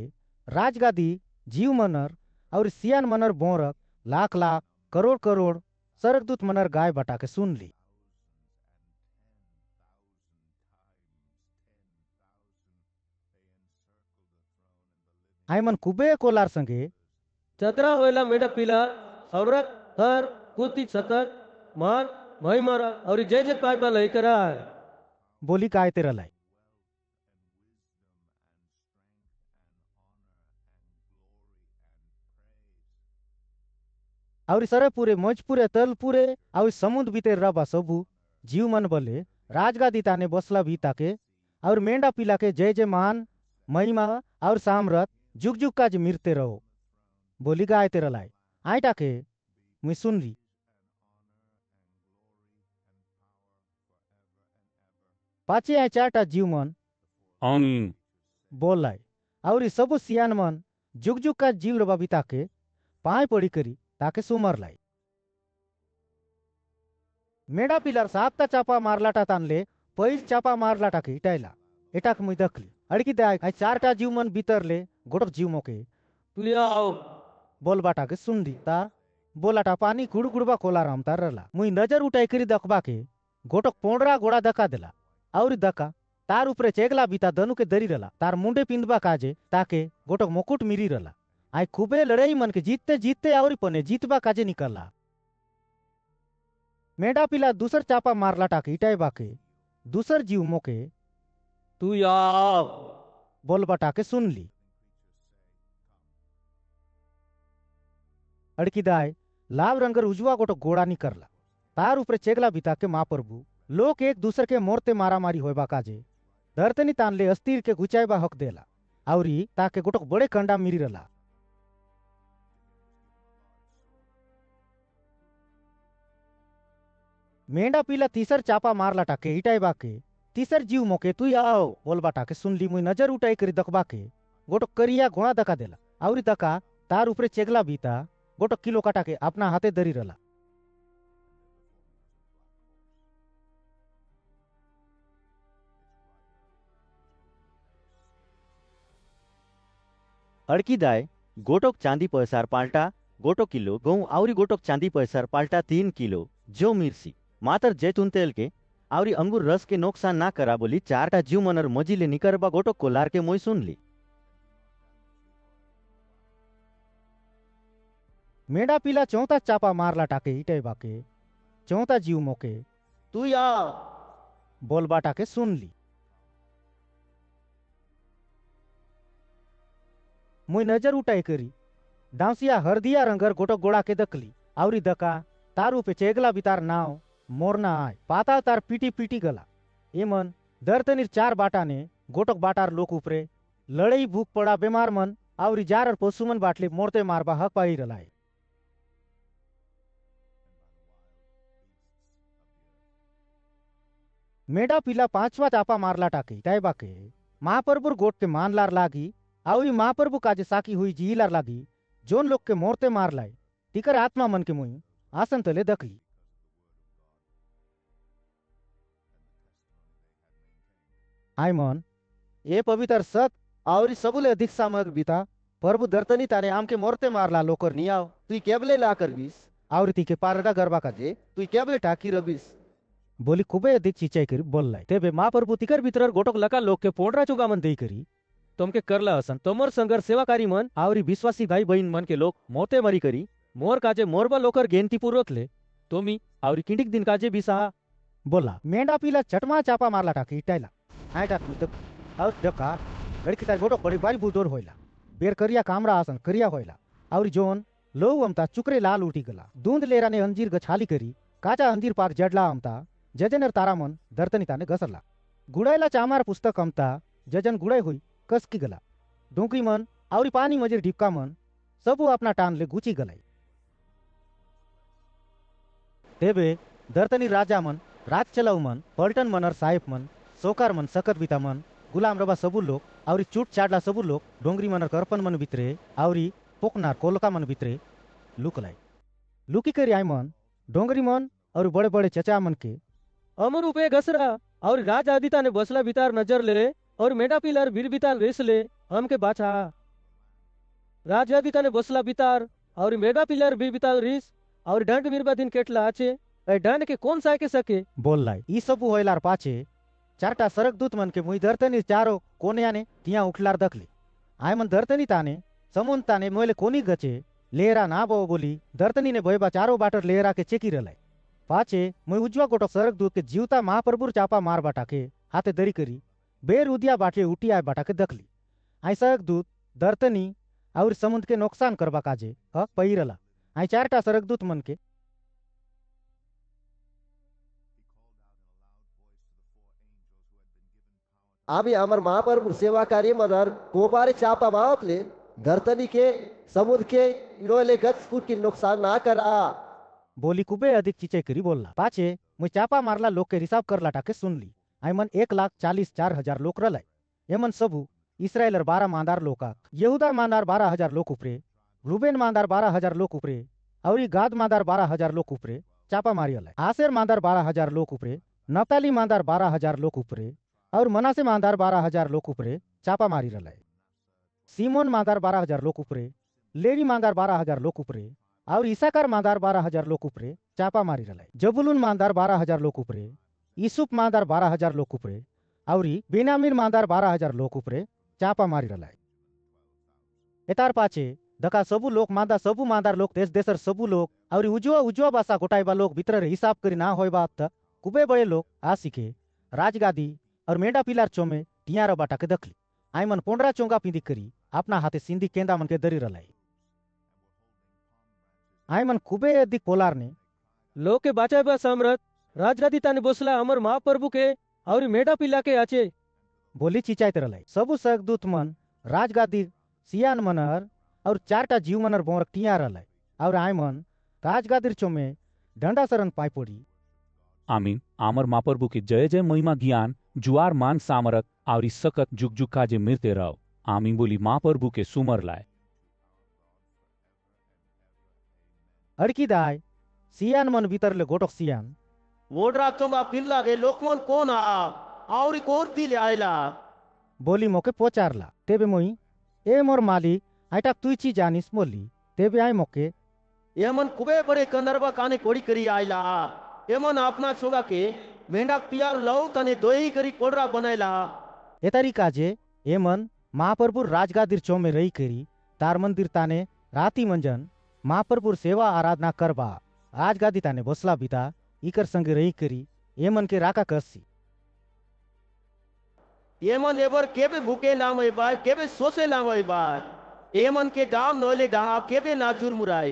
राजगादी जीव मनर और सियान मनर बोरक लाख लाख करोड़ करोड़ सरकदूत मनर गाय बटा के सुन ली। आई मन कुबे कोलार संगे चतरा होएला मेढा पीला औरत हर कुती सकत मार मई मारा और जय जय पाइबा लई करा बोली काय तेरा लाई। और सरे पूरे मज पूरे तल पूरे और समुद्र बीते रबा सबू जीव मन बले राजगादी ताने बसला बीता के और मेंढा पीला के जय जय मान महिमा और सामरत जुग जुग काज मिरते रहो बोली गाय तेरा लाई। आई टाके मुई सुन ली। पाचे आई चारटा जीव मन आमीन। बोलाय और ई सब सियान मन जुग जुग का जीव रबा बिता के पाए पड़ी करी ताके सुमर लाई। मेडा पिलर साप्ता चापा मारलाटा तानले पैज चापा मारलाटा के इटायला एटाक मुई दखली अड़की दाय आई चारटा जीव मन भीतरले गोटक जीव मोके तुले आओ बोलबाटा के सुनदी ता बोलाटा पानी गुड़गुड़बा कोला रमता रला मुई नजर उठाई करी दखबा के गोटक पोंडरा गोड़ा दका देला और दका तार ऊपरे चेगला बीता दनु के दरी रला तार मुंडे पिंदबा काजे ताके गोटक मुकुट मिरी रला आई खूबे लड़ाई मन के जीतते जीतते और पने जीतबा काजे निकलला। मेडा पिला दूसर चापा मारलाटा के इटाई बाके दूसर जीव मोके तू आओ बोलबाटा के सुन ली अड़की दाय लाल रंगर उजवा गोटो गोड़ा निकरला तार ऊपरे चेगला बिता के माँ प्रभु लोग एक दूसरे के मोरते मारा मारी होबा काजे धरतनी तानले अस्तीर के गुचाईबा हक देला आवरी ताके गोटक बड़े कंडा मिरी रला। मेंढा पीला तीसर चापा मारलाटा के इटाईबा के तीसर जीव मोके तू आओ बोलबाटा के सुनली मुई नजर उठाई करी दखबा के गोटक करिया घोड़ा दका देला आवरी दका तार ऊपरे चेगला बीता गोटक किलो काटा के अपना हाथे दरी रला। अड़की दाय गोटोक चांदी पैसार पाल्टा गोटो किलो गहूं आवरी गोटोक चांदी पैसार पाल्टा 3 किलो जो मिर्सी मातर जैतून तेल के आवरी अंगूर रस के नुकसान ना करा बोली चारटा जीव मनर मजीले निकरबा गोटोक कोलार के मोई सुन ली। मेढा पीला चौथा चापा मारलाटा के इटाईबा के चौथा जीव मोके तू आओ बोलबाटा के सुन ली। मुई नजर उठाई करी डांसिया हरदिया रंगर गोटक गोड़ा के दकली आवरी दका तारू पे चेगला बितार नाव मोरना आय पाता तार पीटी पीटी गला एमन दरतनीर चार बाटा ने गोटक बाटार लोक उपरे लड़ई भूख पड़ा बेमार मन आवरी जार और पशुमन बाटले मोरते मारबा हक पाई रलाय। मेढा पीला पांचवा चापा मारलाटा के इटाईबा के महाप्रभुर गोट के मानलार लागी आवरी महाप्रभु काजे साकी हुई जीलार लागी जोन लोग के मोरते मार लाए तिकर आत्मा मन के मुई आसन तले दखली। आय मन ए पवित्र सत आवरी सबुले अधिक सामक बीता प्रभु दर्तनी तारे आम के मोरते मारला लोकर नी आओ तू केबले ला कर बीस आवरी ती के पारडा गरबा काजे तू केबले टाकी रबीस बोली खूबे अधिक चिचाई करी बोल लाई तेबे माँ प्रभु तिकर भीतर गोटक लका लोग के पोंडरा चुगा मन देई करी तुमके करला हसन तोमर संगर सेवाकारी मन आवरी विश्वासी भाई बहन मन के लोग मोते मरी करी मोर काजे मोरबा लोकर गेंती पूर्वक ले तोमी आवरी किंडिक दिन काजे बिसाहा बोला। मेंढा पीला चटमा चापा मारला टाकी इटायला आय टाकू तक और डका गड़की तार गोटक बड़ी बारी बुदोर होइला बेर करिया कामरा आसन करिया होइला आवरी जोन लो अमता चुकरे लाल उठी गला दूंद लेरा ने अंजीर गछाली करी काचा अंजीर पाक जडला अमता जजनर तारा मन दर्तनिता ने घसरला गुड़ायला चामार पुस्तक अमता जजन गुड़ाई हुई कसकी गला डोंकरी मन आवरी पानी मजेर ढिपका मन सबू अपना टान ले गुची गलाई। तेबे दर्तनी राजा मन राज चलाऊ मन पलटन मनर साहेब मन सोकार मन सकत बिता मन गुलाम रबा सबू लोग आवरी चूट चाडला सबू लोग डोंगरी मनर करपन मन भितरे आवरी पोकनार कोलका मन भितरे लुकलाई लुकी करी आय मन डोंगरी मन और बड़े बड़े चचा मन के अमर उपे घसरा और राज आदिता ने बसला बितार नजर ले और मेढा पिलर वीर बितार रेस ले हम के बाछा राज आदिता ने बसला बितार और मेढा पिलर वीर बितार रिस और डंड मिरबा दिन केटला आचे ए डंड के कौन साके सके बोल लाई ई सबू होइलार पाछे चारटा सरकदूत मन के मुई दर्तनी चारो कोने ने तिया उठलार दखली आय मन दर्तनी ताने समुन ताने मोले कोनी गचे लेरा ना बो बोली दर्तनी ने भयबा चारो बाटर लेरा के चेकी रलाय पाछे मुई उजवा गोटो सरकदूत के जीवता महाप्रभुर चापा मार बाटा के हाथे दरी करी बेर उदिया बाटे उठी आय बाटा के दखली आय सरकदूत दर्तनी और समुद्र के नुकसान करबा काजे हक पहिरला आय चारटा सरकदूत मन के आम्ही आमर महाप्रभु सेवा कार्य मदर कोबारे चापा मावतले धरतनी के समुद्र के इरोले गच फुट की नुकसान ना कर आ बोली कुबे अधिक चीचे करी बोलला पाछे मुई चापा मारला लोग के हिसाब करला टाके सुन ली आय मन 1,40,04,000 लोग रलाय एमन सबू इसराइलर 12 मानदार लोका यहूदा मानदार 12,000 लोग उपरे, रूबेन मानदार 12,000 लोग उपरे, और गाद मानदार 12,000 लोग उपरे चापा मारी अलाय। आसेर मानदार 12,000 लोग उपरे, नप्ताली मानदार 12,000 लोग उपरे, और मनासे मानदार 12,000 लोग उपरे चापा मारी रलाय। सीमोन मानदार 12,000 लोग उपरे, लेवी मानदार 12,000 लोग उपरे, और इसाकार मानदार 12,000 लोग उपरे चापा मारी रलाय। जबुलून मानदार 12,000 लोग उपरे, यूसुफ मानदार 12,000 लोग उपरे, और बेन्यामीन मानदार 12,000 लोग उपरे चापा मारी रलाय। एतार पाचे दका सबू लोग मांदा सबू मांदार लोग देश देशर सबू लोग और उजवा उजवा बासा गोटाइबा लोग भीतर हिसाब करी ना होय बात तक कुबे बड़े लोग आ सीखे राजगादी और मेंढा पिलार चोमे टियारा बाटा के दखली आईमन पोंडरा चोंगा पिंदी करी अपना हाथे सिंधी केंदा मन के दरी रलाई। आईमन कुबे अधिक पोलार ने लोग के बाचा साम्रत राजगादी ताने बोसला अमर महाप्रभु के और मेढा पिला के आचे बोली चिचाई रलाई। सबू सरदूत मन राजगादी सियान मनर और 4टा जीव मनर बोर टिया रलाई और आईमन राजगादीर चोमे डंडा सरन पाई पड़ी। आमीन। आमर माप्रभु के जय जय महिमा ज्ञान जुआर मान सामरक और सकत जुग जुग काजे मिलते रहो। आमीन बोली माप्रभु के सुमर लाए। अड़की दाय सियान मन भीतर ले गोटक सियान वोडरा चोंगा पिल्ला के लोकमन कोण और कोण दिले आयला बोली मोके पोचारला। तेबे मोई ए मोर मालिक आइटाक तुईची जानिस मोली। तेबे आई मोके एमन कुबे बड़े कंदरबा काने कोड़ी करी आयला एमन अपना छोगा के मेंढा पियार लौ तने दोही करी कोडरा बनायला। ए तरीका जे एमन महाप्रभु राजगादीर चौमे रही करी तार मंदिर ताने राती मंजन महाप्रभुर सेवा आराधना करबा राजगादी ताने बसला बिता इकर संगे रही करी एमन के राका करसी। एमन एबर केबे भूखे लामय बा केबे सोसे लामय बा एमन के डाम नोले डाहा केबे ना चुरमुराय।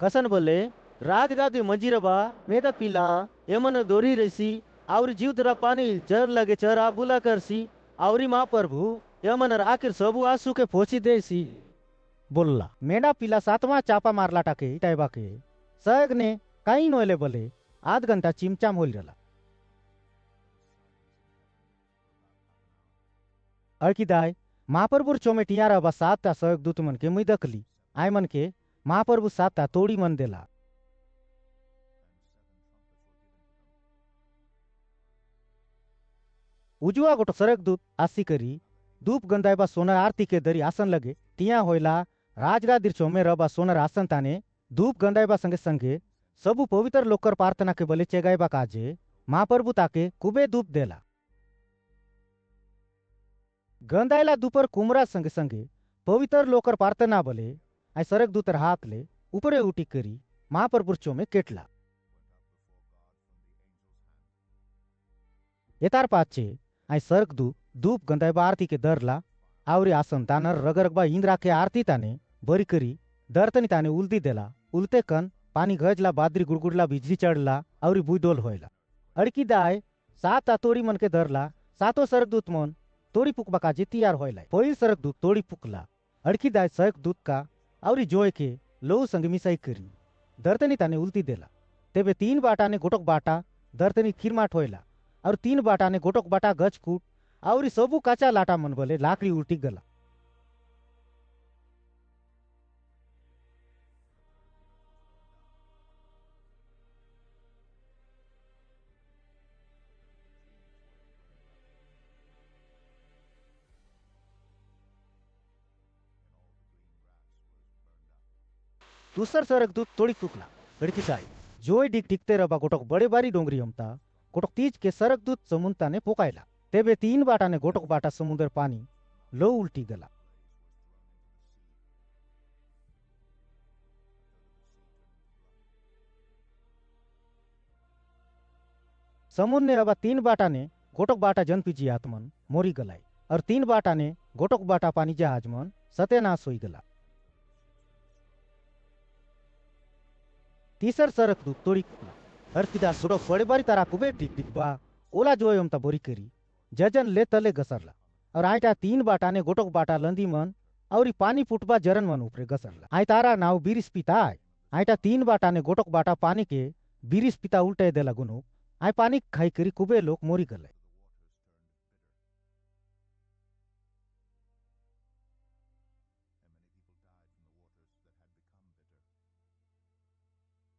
कसन बोले राजगादी मंजीरबा मेदा पिला एमन दोरी रसी और जीव दरा पानी चर लगे चरा बुला करसी और माँ प्रभु एमन आखिर सबू आंसू के फोची देसी। बोलला मेडा पिला 7वां चापा मारला टाके टाइबा के सग ने कई नोले बोले आध घंटा चिमचा मोल रला। अड़की दाय महाप्रभुर चोमे टियारा बा 7टा सहयोग दूत मन के मुई दखली आय मन के महाप्रभु 7टा तोड़ी मन देला। उजुआ गोटो सरक दूत आसी करी धूप गंदायबा सोना आरती के दरी आसन लगे टिया होइला राजगादीर चोमे रबा सोनर आसन ताने धूप गंदायबा संगे संगे सबू पवित्र लोकर प्रार्थना के बले चेगायबा काजे महाप्रभु ताके कुबे धूप देला। गंदायला दुपर कुमरा संगे संगे पवित्र लोकर प्रार्थना बले आई सरक दूतर हाथ ले ऊपरे उठी करी महाप्रभु चोमे केटला। एतार पाचे आई सरक दू धूप गंदायबा आरती के दरला और आसन तानर रगरगबा इंद्रा के आरती ताने बरी करी दर्तनी ताने उल्दी देला। उल्ते कन पानी गजला बादरी गुड़गुड़ला बिजली चढ़ला और बुईडोल होयला। अड़की दाय 7 तोड़ी मन के धरला 7 सरकदूत मन तोड़ी पुकबा का जे तैयार होयला। पहिल सरकदूत तोड़ी पुकला अड़की दाय सरकदूत का और जोय के लोहू संग मिसाई करी दर्तनी ताने उल्टी देला। तेबे 3 बाटा ने गोटक बाटा दर्तनी खीरमाट होयला और 3 बाटा ने गोटक बाटा गच कूट और सबू काचा लाटा मन बोले लाकड़ी उल्टी गला। दूसर सरक दूत तोड़ी फूकला लड़की साई जोई डिक टिकते रबा गोटक बड़े बारी डोंगरी हमता गोटक तीज के सरक दूत समुद्र ने पोकायला। तेबे 3 बाटा ने गोटक बाटा समुद्र पानी लो उल्टी गला। समुद्र ने रबा 3 बाटा ने गोटक बाटा जनपीजी आत्मन मोरी गलाई और 3 बाटा ने गोटक बाटा पानी जहाज मन सत्यानाश होई गला। तीसर सरक दूत तोड़ी हरकिदा सुडो बड़े बारी तारा कुबे टिक टिक बा ओला जोय हमता बोरी करी जजन ले तले गसरला और आइटा 3 बाटा ने गोटक बाटा लंदी मन और पानी फुटबा जरन मन ऊपरे गसरला। आई तारा नाव बीरिस पिता आइटा 3 बाटा ने गोटक बाटा पानी के बीरिस पिता उल्टे देला गुनु आय पानी खाई करी कुबे लोग मोरी गले।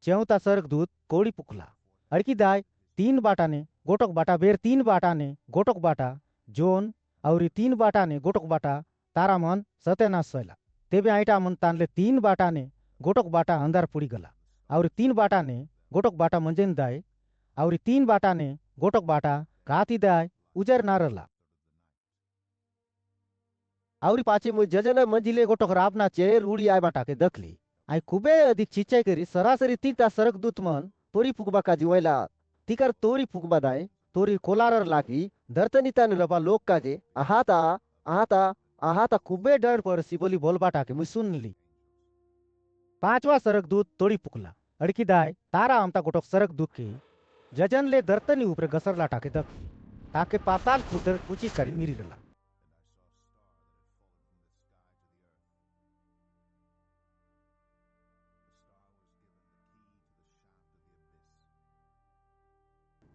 चौथा स्वर्गदूत कोड़ी पुकला अड़की दाय 3 बाटा ने गोटक बाटा बेर 3 बाटा ने गोटक बाटा जोन और 3 बाटा ने गोटक बाटा तारा मन सत्यानाश सैला। तेबे आईटा मन तानले 3 बाटा ने गोटक बाटा अंधार पुड़ी गला और 3 बाटा ने गोटक बाटा मंजन दाय और 3 बाटा ने गोटक बाटा काती दाय उजर नारला और पाछे मुझ जजन मंजिले गोटक रावना चेर उड़ी आय बाटा के दखली। आई खूबे अधिक चिच्चाई करी सरासरी 3टा स्वर्गदूत मन तोरी फुकबा का जुएला तिकर तोरी फुकबा दाय तोरी कोलारर लागी दर्तनिता ने रबा लोक काजे आहाता आहाता आहाता खूबे डर परसी बोली बोल बाटा के मुझ सुन ली। 5वां स्वर्गदूत तोड़ी पुकला अड़की दाय तारा आमता गोटक स्वर्गदूत के जजन ले दर्तनी ऊपर गसर लाटा के दख ताके पाताल खुदर कुची करी मिरी रला।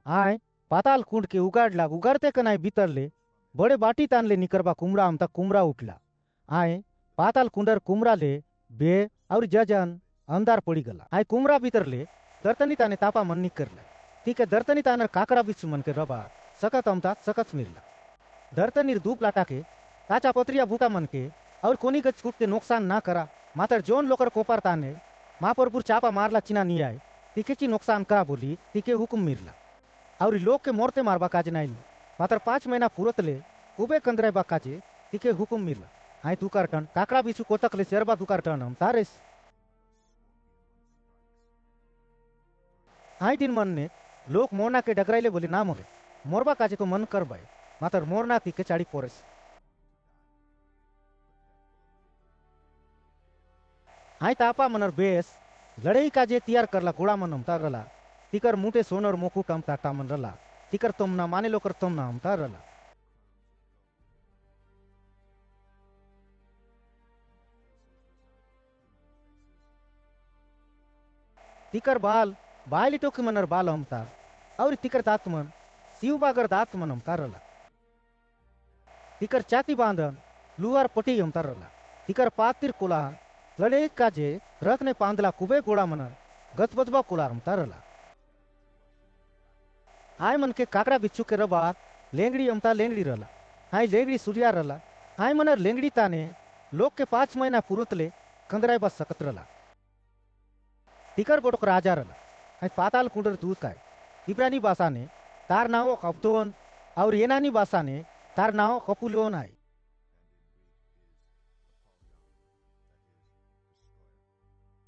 आय पाताल कुंड के उगाड़ला उगाड़ते कनाय भीतर ले बड़े बाटी तान ले निकरबा कुमरा आमता कुमरा उठला। आय पाताल कुंडर कुमरा ले बे और जजन अंधार पड़ी गला। आय कुमरा भीतर ले दर्तनी ताने तापा मन निकरला ठीक है दर्तनी तानर काकड़ा बिच मन के रबा सकत अमता सकत मिरला। दर्तनीर धूप लाटा के काचा पत्रिया भूका मन के और कोनी गच कूट के नुकसान ना करा मातर जोन लोकर कोपर ताने महाप्रभु चापा मारला चिना नहीं आए तिके ची नुकसान का बोली तिके हुकुम मिरला और लोग के मोरते मारबा काज नाइल मात्र 5 महीना पूरत ले खूबे कंदरे बा काजे तिके हुकुम मिलला। आय तुकार टन काकड़ा बिचु कोतक ले शेरबा तुकार टन हम तारेस। आय दिन मन ने लोग मोरना के डगराइले बोले ना मोरे मोरबा काजे तो मन कर बाय मात्र मोरना तिके चाड़ी पोरेस। आय तापा मनर बेस लड़ाई काजे तैयार करला घोड़ा मन हम तारला तिकर मुटे सोनर मुकुट हम ताटा मन रला तिकर तुमना माने लोकर तुमना हम तारला। तिकर बाल बायली टोकी मनर बाल हम तार और तिकर दात मन शिव बागर दात मन हम तारला। तिकर चाती बांधन लुआर पटी हम तारला तिकर पातिर कोला लड़े काजे रथ ने पांदला कुबे घोड़ा मनर गतबजबा कोलार हम तारला। आय मन के काकड़ा बिच्छू के रबा लेंगड़ी अमता लेंगड़ी रला आय लेंगड़ी सूर्या रला आय मनर लेंगड़ी ताने लोग के 5 महीना पूरत ले कंदराय बस सकत रला। तिकर गोटक राजा रला आय पाताल कुंडर दूत काय इब्रानी भाषा ने तार नाव कब्दोन और येनानी भाषा ने तार नाव कपुलोन आय।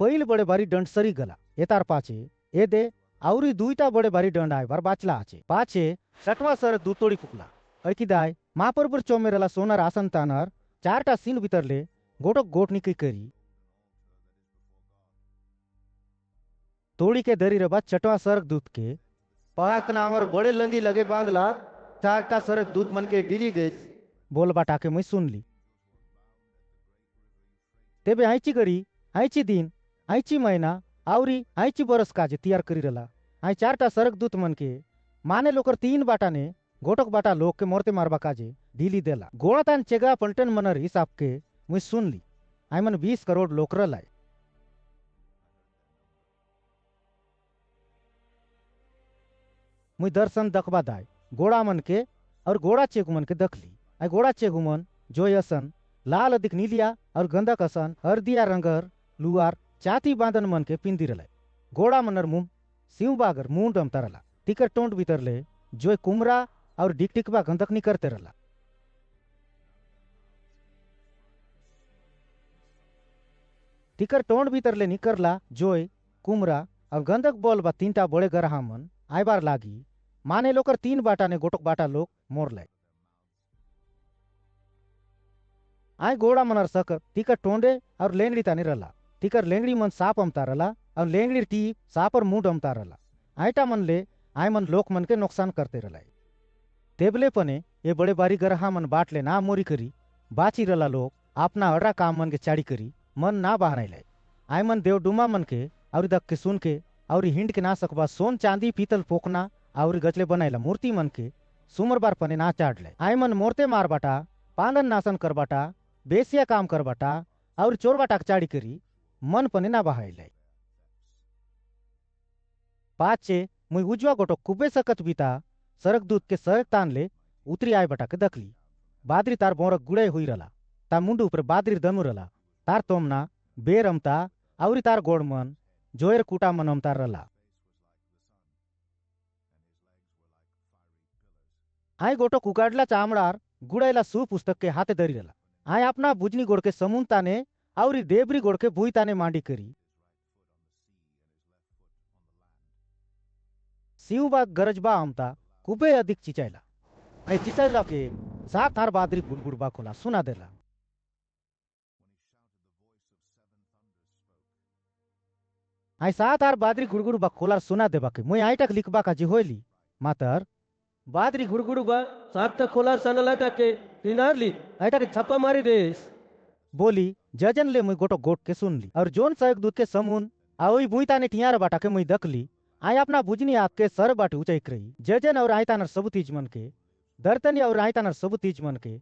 पहिल बड़े बारी दंड सरी गला एतार पाचे ए दे आउरी दुईटा बड़े बारी दंड आय बार बाचला आचे पाचे 6वां स्वर्गदूत तोड़ी पुकला अड़की दाय महाप्रभु चौमेरला सोनार आसन तानर 4टा सीन भीतर ले गोटक गोट निकी करी तोड़ी के दरी रबा 6वां स्वर्गदूत के पाक नामर बड़े लंगी लगे बांधला 4टा स्वर्गदूत मन के गिरी गए बोल बाटा के मैं सुन ली। तेबे आईची गरी आईची दिन आईची महीना आउरी आईची बरस काजे तैयार करी रला आय 4टा स्वर्गदूत मन के माने लोकर 3 बाटा ने गोटक बाटा लोग के मोरते मारबा काजे ढीली देला। गोड़ातान चेगा पलटन मनर हिसाब के मुझ सुन ली आय मन 20 करोड़ लोक रलाय। मुझ दर्शन दखबा दाय गोड़ा मन के और गोड़ा चेगु मन के दखली आय गोड़ा चेगु मन जोयसन लाल अधिक नीलिया और गंधक असन हरदिया रंगर लुआर चाती बांधन मन के पिंदी रला। गोड़ा मनर मुंह सिंह बागर मुंड अमता रला तिकर टोंट भीतर ले जो कुमरा और डिक टिकबा गंधक निकरते रला। तिकर टोंट भीतर ले निकरला जोय कुमरा और गंधक बोल बा 3टा बड़े गरहा मन आयबार लागी माने लोकर 3 बाटा ने गोटक बाटा लोग मोर लाय। आय गोड़ा मनर सक तिकर टोंडे और लेंगड़ी ताने रला तिकर लेंगड़ी मन साप अमता रला और लेंगड़ी टी सापर मुंड अमता रला। आयटा मन ले आय मन लोक मन के नुकसान करते रला। तेबले पने ये बड़े बारी गरहा मन बाट ले ना मोरी करी बाची रला लोग अपना अड़ा काम मन के चाड़ी करी मन ना बाहर लाए। आय मन देव डुमा मन के और दक के सुन के और हिंड के ना सकबा सोन चांदी पीतल पोखना और गचले बनायला मूर्ति मन के सुमरबार पने ना चाड़ले। आय मन मोरते मार बाटा, पांगन नासन कर बाटा, बेसिया काम कर बाटा और चोर बाटा चाड़ी करी मन पने ना बहायले। पाचे मुई उजवा गोटो कुबे सकत बीता सरक दूत के सरक तान ले उतरी आय बटा के दखली। बादरी तार बोरक गुड़े हुई रला, ता मुंडू ऊपर बादरी दमु रला, तार तोमना बेर अमता आवरी तार गोड़ मन जोयर कूटा मन अमतार रला। आय गोटो कुकाडला चामड़ार गुड़ाइला सु पुस्तक के हाथे धरी रला। आय अपना बुजनी गोड़ के समून ताने आवरी देबरी गोड़ के भूई ताने मांडी करी। शिवबा गरजबा अमता कुबे अधिक चिचाइला। आय चिचाइला के सात हार बादरी गुड़गुड़बा खोला सुना देला। आय सात हार बादरी गुड़गुड़बा खोला सुना देबा के मुई आइटक लिखबा का जी होइली मातर बादरी गुड़गुड़ू बा सात तक खोलार सनला टाके तिनारली आइटा के छप्पा मारी देस बोली। जजन ले मुई गोटो गोट के सुन ली और जोन सहक दूत के समून आवई बुईता ने टियार बाटा के मुई दखली। आय अपना बुजनी आत के सर बाट ऊंचाई रही। जजन और आयतानर सबूतीज मन के दर्तनी और आयतानर सबूतीज मन के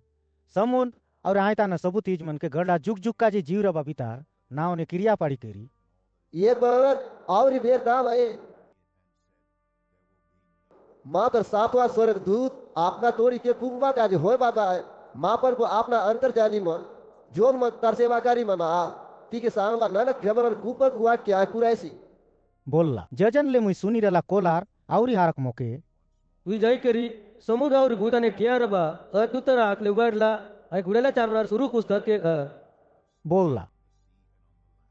समून और आयतानर सबूतीज मन के गड़ा जुग जुग का जी जीव रबा बितार नाव ने क्रिया पाड़ी करी। ये बार और बेर दाम आए मातर सातवां स्वर्ग दूत आपना तोरी के कुंभा काज होय बाबा है मापर को आपना अंतर जानी मन जोन मन तर सेवाकारी मन आ ती के सांगा नानक जबरन कुपर हुआ क्या कुराइसी बोलला। जजन ले मुई सुनी रला कोलार आवरी हारक मोके वी जाई करी समुद्र और भूताने टियार बा अतुतर आकले उगाडला आय गुड़ेला चामड़ार शुरू पुस्तक के बोलला।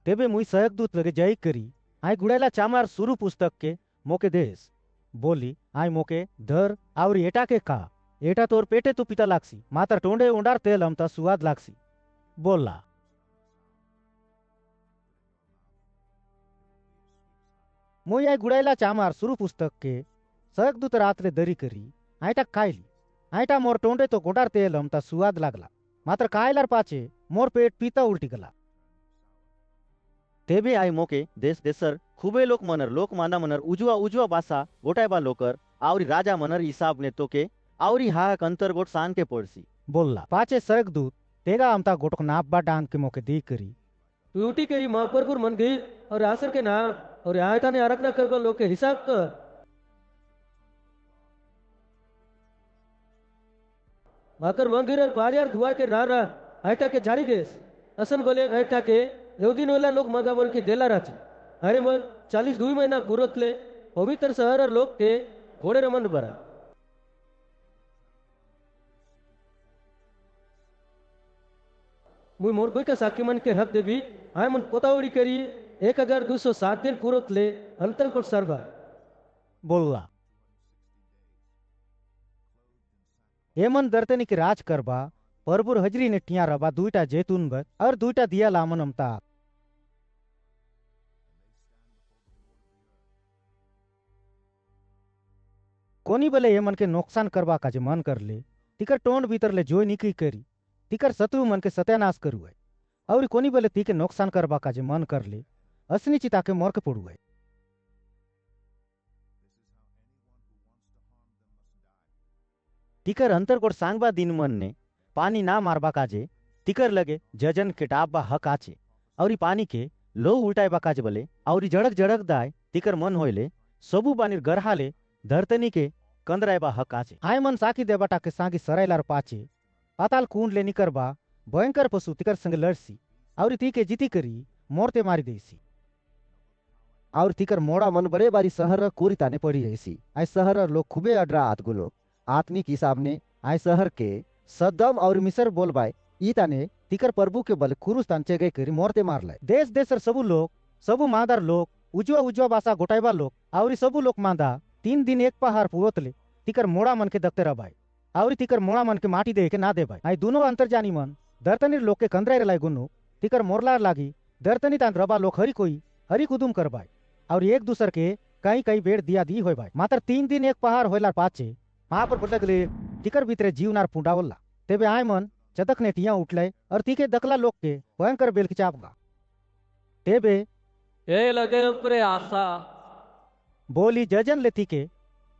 तेबे मुई सहक दूत लगे जय करी आय गुड़ेला चामड़ार शुरू पुस्तक के मोके देस। बोली आय मोके धर आवरी एटा के का एटा तोर पेटे तू पिता लागसी मातर टोंडे उंडार तेल अमता सुवाद लागसी। बोलला। मुई आय गुड़ाइला चामार शुरू पुस्तक के सहक दूत रात्रे दरी करी आयटा खायली। आयटा मोर टोंडे तो गोडार तेल अमता सुवाद लागला मात्र खायलार पाचे मोर पेट पीता उल्टी गला। तेबे आय मोके देश देसर खूबे लोक मनर लोक मांदा मनर उजवा उजवा बासा गोटायबा लोकर आवरी राजा मनर हिसाब ने तोके आवरी हाक अंतर गोट सान के पड़सी। बोलला। पाचे सरक दूत तेगा अमता गोटक नाप बा डान के मोके दी करी। यूटी के महापुर मन गई और आसर के नाम और आयता ने आरकना कर लोग के हिसाब कर माकर मंगिर पारियार धुआ के नारा आयटा के जारी गेस असन बोले आयटा के दिन वाला लोग मगा बोल के देला राची अरे मन 42 महीना गुरत ले पवित्र शहर लोग के घोड़े रमन बरा मुई मोर कोई का साकी मन के हक देवी आय मन पोतावड़ी करी 1207 दिन पूरत ले अंतर को सरबा। बोलला। एमन दर्तनी के राज करबा परबुर हजरी ने टिया रबा दुईटा जैतून गत और दुईटा दिया लामन अमता। कोनी बले एमन के नुकसान करबा का जे मन कर ले तिकर टोंड भीतर ले जोई निकी करी तिकर शत्रु मन के सत्यानाश करू है और कोनी बले ती के नुकसान करबा का जे मन कर ले असनी चिता के मोर के पड़ू है। तिकर अंतरकोट सांगबा दिन मन ने पानी ना मारबा काजे तिकर लगे जजन के टापबा हक आचे और पानी के लो उल्टाएबा काजे बले और जड़क जड़क दाय तिकर मन होइले सबु बानिर गरहाले धरतनी के कंदराएबा हक आचे। आय मन साकी देबाटा के सांगी सरायलार पाचे पाताल कुंड ले निकरबा भयंकर पशु तिकर संग लड़सी और ती के जीती करी मोरते मारी देसी और तिकर मोड़ा मन बड़े बारी शहर कोरिता ने पड़ी रहसी। आय शहर लोग खूबे अडरा आत गुलो आत्मिक हिसाब ने आय शहर के सद्दम और मिसर बोलबाय ईता ने तिकर प्रभु के बल कुरुस तांचे गए करी मोरते मार लाए। देश देशर सबु लोग सबु मादार लोग उजवा उजवा बासा गोटाइबा लोग और सबु लोग मादा 3 दिन एक पहाड़ पुवतले तिकर मोड़ा मन के दखते रबाई और तिकर मोड़ा मन के माटी दे के ना दे भाई। आय दोनों अंतरजानी मन दर्तनी लोग के कंदराय रलाई गुन्नु तिकर मोरलार लागी दर्तनी तान रबा लोग हरी कुदुम कर भाई और एक दूसर के कई कई बेड़ दिया दी हो भाई। मात्र 3 दिन एक पहाड़ होलार पाचे वहां पर बदले तिकर भीतरे जीवनार पुंडावल्ला। तेबे आय मन चतक ने टिया उठले और तीके दकला लोग के भयंकर बेल खिंचापगा। तेबे ए लगे ऊपरे आशा बोली जजन ले तीके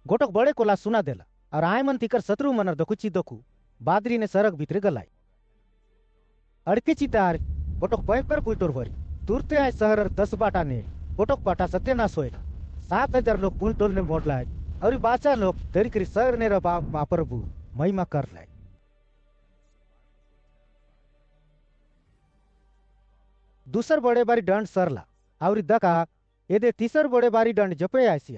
गोटक बड़े कोला सुना देला और आय मन तिकर शत्रु मनर दकुची दकू बादरी ने सरक भीतरे गलाई अड़के चितार गोटक भयंकर पुटोर भरी तुरते आय शहर 10 बाटा ने गोटक बाटा सत्यानाश होए 7,000 लोग पुल टोल ने मोड़ लाए और बाचा लोग धरी करी शहर ने रबा प्रभु महिमा कर लाए। दूसर बड़े बारी दंड सरला और दका एदे तीसर बड़े बारी दंड जपे आयसी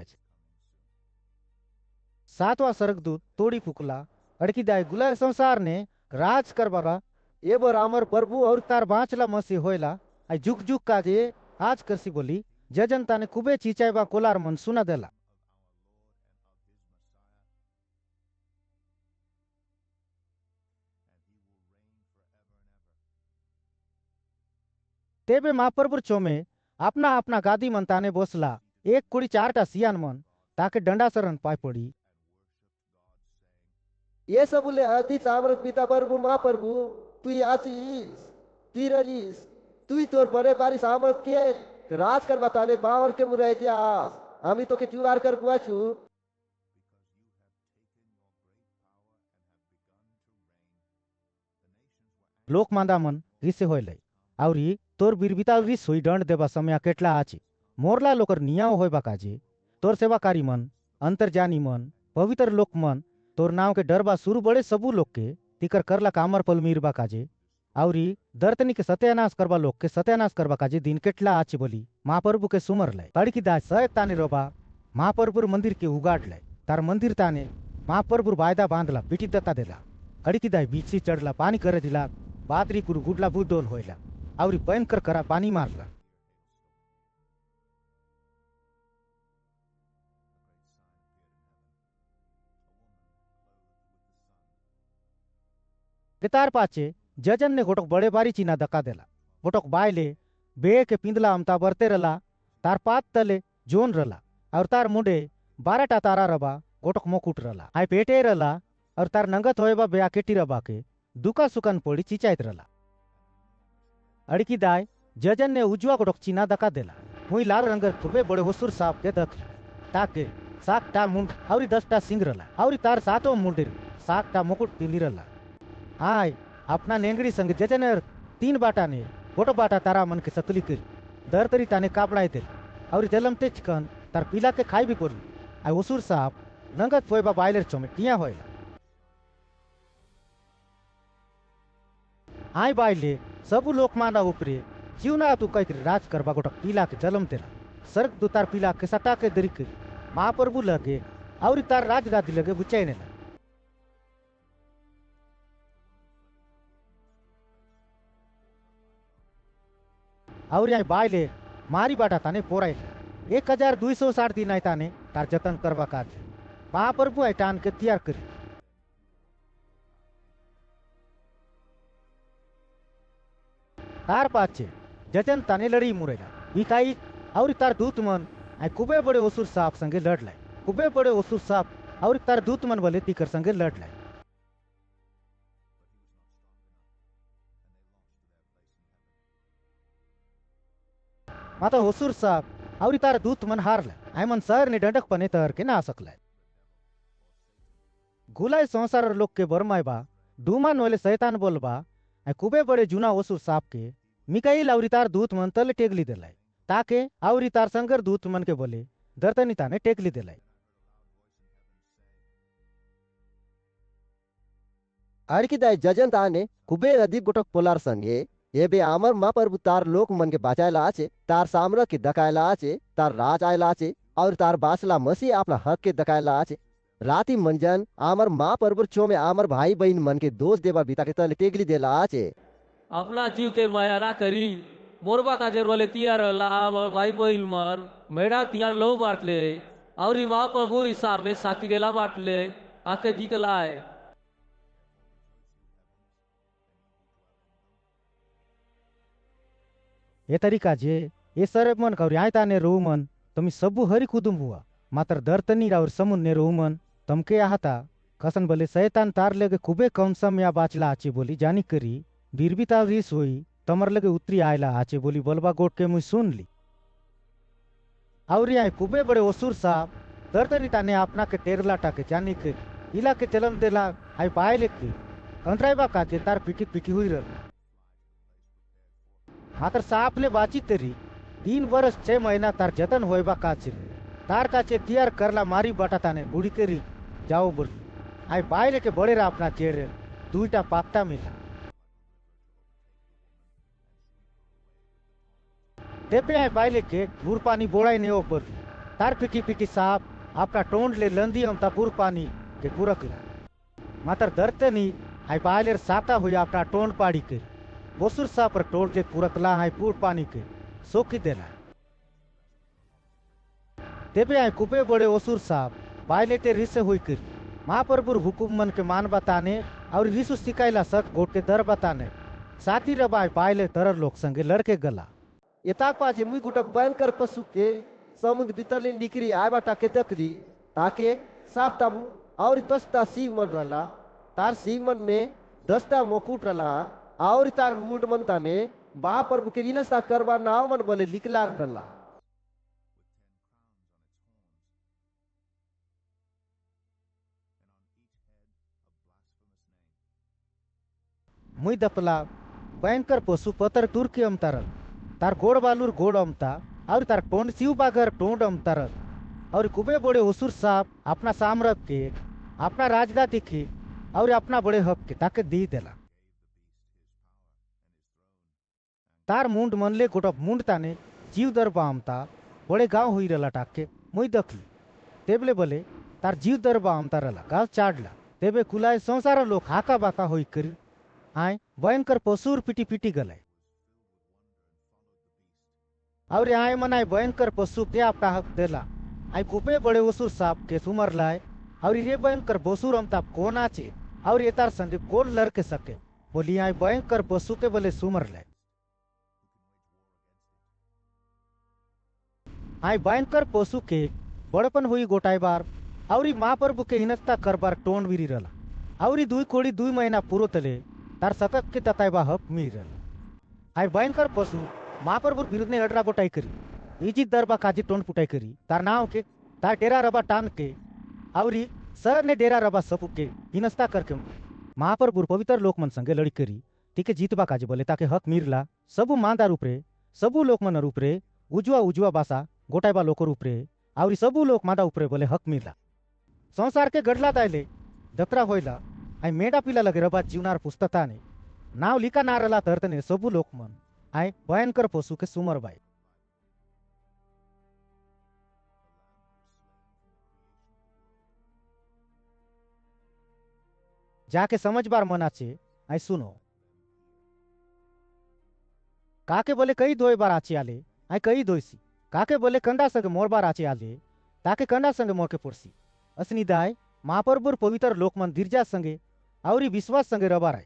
7वां स्वर्गदूत तोड़ी फुकला अड़की दाय गुलार संसार ने राज कर बाबा ए बर आमर प्रभु और तार बाँचला मसीह होयला आई जुग जुग का जे आज करसी बोली जजनता ने कुबे चिचाई कोलार मन सुना देला। तेबे महाप्रभु चोमे अपना अपना गादी मन ताने बोसला एक कुड़ी 4टा सियान मन ताके डंडा सरन पाय पड़ी। ये सबुले आदि सामर पिता प्रभु मा प्रभु तू आशीष तू रजीस तू तोर बड़े बारी सामर के राज कर बताने बावर के मुरे इतिहास आमी तो के चुवार कर कुआछु लोक मांदा मन रिसे होयले आवरी तोर बीरबिता रिस हुई दंड देबा समय केटला आचे मोरला लोकर नियाव होयबा काजे तोर सेवाकारी मन अंतर्जानी मन पवित्र लोक मन तोर नाव के डरबा शुरू बड़े सबू लोग के तिकर करला कामर पल मीरबा काजे आवरी दर्तनी के सत्यानाश करबा लोग के सत्यानाश करबा काजे दिन केटला आचे बोली महाप्रभु के सुमर लय तड़की दाय सयक ताने रोबा महाप्रभु मंदिर के उगाड़ लय तार मंदिर ताने महाप्रभु वायदा बांधला बिटी दत्ता देला अड़की दाय बीची चढ़ला पानी करे दिला बादरी कुरु गुडला बुडोल होयला आवरी भयंकर करा पानी मारला तार पाचे जजन ने गोटक बड़े बारी चीना धक्का देला गोटक बायले बे के पिंदला अमता बरते रला तार पात तले जोन रला और तार मुंडे 12टा तारा रबा गोटक मोकुट रला आय पेटे रला और तार नंगत होएबा बे आकेटी रबा के दुका सुकन पोड़ी चिचाइत रला अड़की दाय जजन ने उजवा गोटक चीना धक्का देला हुई लाल रंगर खूबे बड़े होसुर साप के दख ताके 7टा मुंड और 10टा सिंग रला और तार 7 मुंडे 7टा मुकुट पिली रला आय अपना नेंगड़ी संग जजनर 3 बाटा ने गोटो बाटा तारा मन के सकली करी दर तरी ताने कापड़ाए दे और जलमते चिकन तार पीला के खाई भी पड़ली आय ओसुर साप नंगत फोएबा बायलर चोमे टिया होयला आय बायले सबू लोक माना उपरे जीवना तू कह राज करबा गोटक पीला के जलम तेरा सर्ग दो तार पीला के सटा के दरी करी महाप्रभु लगे और तार राज गादी लगे बुचाईने लगे और यहाँ बायले मारी बाटा ताने पोराई 1260 दिन आय ताने तार जतन करवा काज महाप्रभु आय टान के तैयार करी तार पाचे जतन ताने लड़ी मुरेला विकाई और तार दूत मन आय कुबे बड़े असुर साप संगे लड़ लाए कुबे बड़े असुर साप और तार दूत मन बोले तीकर संगे लड़ लाए माता होसुर साप और तार दूत मन हार ला आय मन सर ने डंडक पने तर के ना सकला गुलाय संसार लोग के बरमायबा डूमा नोले शैतान बोलबा आय कुबे बड़े जुना होसुर साप के मिकाइल और तार दूत मन तले टेगली देलाय ताके और तार संगर दूत मन के बोले दर्तनी ताने टेगली देलाय आरकी दाय जजन ताने कुबे अदीब गोटक पोलार संगे ये बे आमर मा प्रभु तार लोक मन के बचायला आचे तार सामरा के दकायला आचे तार राज आयला आचे और तार बासला मसीह अपना हक के दकायला आचे राती मंजन आमर मा प्रभु चो में आमर भाई बहन मन के दोष देवा बीता के तले टेगली देला आचे अपना जीव के माया करी मोरबा का जर वाले तियार आमर भाई बहन मर मेरा तियार लो बांट ले और मा प्रभु हिसाब में साकी गेला बांट ले आके दिखलाए ये तरीका जे ये सरे मन कौर आय ताने रोहू मन तुम्ही सबू हरी कुदुम हुआ मात्र दर्तनी और समुन ने रोहू मन तमके आहता कसन बोले शैतान तार लगे खूबे कम समय बाचला आचे बोली जानी करी बीरबिता रिस हुई तमर लगे उतरी आयला आचे बोली बोलबा गोट के मुझ सुन ली और यहाँ खूबे बड़े असुर साहब दर्तनी ताने अपना के टेरला टाके जानी के इला के चलन देला आई पायले के अंतरायबा काजे तार पिकी पिकी हुई रह मात्र सापले बाची तेरी 3 वर्ष 6 महीना तार जतन होएबा काचे तार काचे तैयार करला मारी बाटा ताने बुढ़ी केरी जाओ बोल आई पायले के बड़े रा अपना चेहरे दुईटा पात्ता मिला तेपे आई पायले के गुड़ पानी बोड़ाई ने ऊपर तार पिकी पिकी साहब अपना टोंड ले लंदी अमता गुड़ पानी के गुरक ला मातर डरते नहीं आई पायले साता हुई अपना टोंड पाड़ी के बोसुर साहब पर टोंड के पुरकला आई पूर पानी के सोखी देला तेपे आई कुपे बड़े ओसुर साहब पायले ते रिसे हुई कर महाप्रभुर हुकुम मन के मान बताने और रिसु सिकाइला सक गोट के दर बताने साथी रबाई पायले तरर लोग संगे लड़के गला यता पाजे मुई गुटक भयंकर पशु के समुद्र भीतर ले निकरी आय बाटा के तकरी ताके साफ ताबू और 10टा शिव मन रला तार शिव मन में 10टा मुकुट रला और तार मुंड मन ताने महाप्रभु के विनसा करवा नाव मन बोले लिखला रला मुई दपला भयंकर पशु पतर दूर के अमतार तार गोड़ बालूर गोड़ अमता और तार टोंड शिव बागर टोंड अमतार और कुबे बड़े ओसुर साहब अपना साम्राज्य के अपना राजदा दिखी और अपना बड़े हक के ताके दी देला तार मुंड मनले गोटक मुंड ताने जीव दर बामता बड़े गांव हुई रला टाके मुई दखली तेबले बोले तार जीव दर बामता रला गांव चाड़ला तेबे कुलाए संसार लोग हाका बाका होई करी आय भयंकर पशुर पिटी पिटी गले और आय मनाय भयंकर पशु के अपना हक देला आई कुपे बड़े ओसुर साहब के सुमर लाए और ये भयंकर बसुर अमता कौन आचे और ये तार संगे कौन लड़ के सके बोली आय भयंकर पशु के बोले सुमर लाए आय भयंकर पशु के बड़पन हुई गोटाई बार और महाप्रभु के हिनस्ता करबार टोन विरी रला और 2 कोड़ी 2 महीना पूरो तले तार सकक के तताइबा हक मिरल आय भयंकर पशु महाप्रभु विरुद्ध ने अडरा गोटाई करी इजी दरबा काजी टोन पुटाई करी तार नाव के तार डेरा रबा टान के और सर ने डेरा रबा सपु के हिनस्ता करके महाप्रभु पवित्र लोक मन संगे लड़ी करी टीके जीतबा काजी बोले ताके हक मिरला सबु मांदार उपरे सबु लोक मन उपरे उजवा उजवा बासा गोटाइबा लोकर उपरे और सबु लोक मादा उपरे बोले हक मिरला संसार के गडला ताइले दत्रा होइला आई मेडा पिला लगे रबा जीवनार पुस्तता ने नाव लिखा ना रला तरतने सबु लोक मन आय भयंकर पशु के सुमर बाई जाके समझ बार मना चे आई सुनो काके बोले कई धोए बार आचे आले आई कई धोईसी काके बोले कंडा संग मोर बार आचे आले ताके कंडा संग मोर के पुरसी असनी दाय महाप्रभुर पवित्र लोकमन धीरजा संगे और विश्वास संगे रबा राय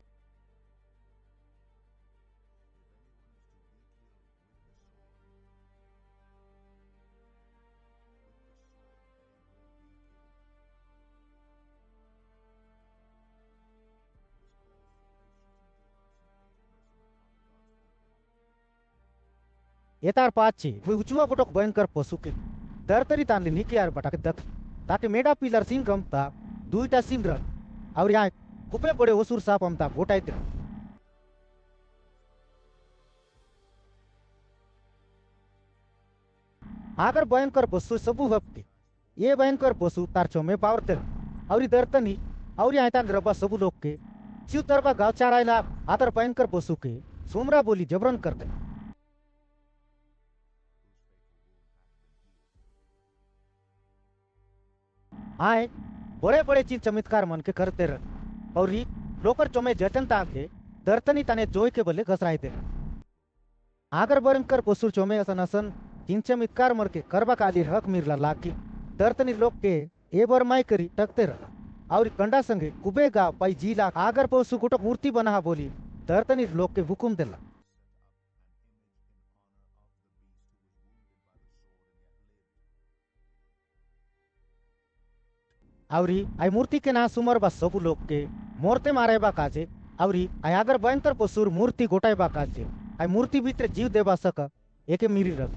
येतार पाचे उचुआ गोटक भयंकर पशु के दरतरी तानले निके यार बटा के दख ताके मेडा पिलर सिंह गमता 2टा सिंह रल और यहाँ कुपे बड़े ओसुर साप अमता गोटाई दे आगर भयंकर पशु सबु हफ्ते ये भयंकर पशु तार चोमे पावर दे और दरतनी और यहाँ तान रबा सबु लोग के शिव तरबा गाँव चाराइला आतर भयंकर पशु के सोमरा बोली जबरन कर दे आए बड़े बड़े चीज चमत्कार मन के करते रह और लोकर चोमे जतन ताके दर्तनी ताने जोई के बोले घसराई दे आगर भयंकर पशु चोमे असन असन तीन चमत्कार मर के करबा काली हक मिरला लागी दर्तनी लोग के ए बर माई करी टकते रह और कंडा संगे कुबेगा पाई जीला आगर पशु कुटक मूर्ति बना बोली दर्तनी लोग के हुकुम देला आवरी आई मूर्ति के ना सुमर बा सबु लोग के मोरते मारे बा काजे आवरी आई अगर भयंकर पशुर मूर्ति गोटाई बा काजे आई मूर्ति भीतर जीव देबा सक एके मिरी रख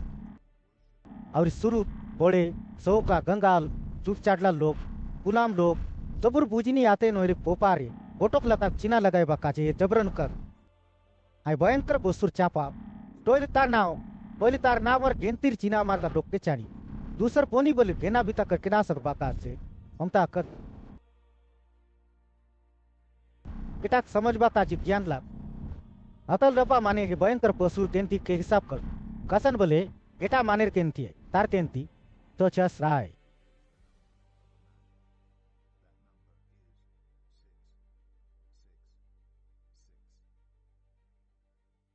और शुरू बड़े सौका गंगाल चुप चाटला लोक गुलाम लोक जबुर बुझिनी आते नोरे पोपारे गोटोक लताक चिना लगाइबा काजे जबरन कर आय भयंकर बोसुर चापा पहिले तार नावर गेंतीर चिना मारला लोक के चाणी दूसर पोनी बोले घेना बिता कर किना सकबा काजे हमता कर किटाक समझबा काजी ज्ञान ला अतल रपा माने के भयंकर पशु तेंती के हिसाब कर कसन बोले गेटा मानेर केंती है तार तेंती तो छस राय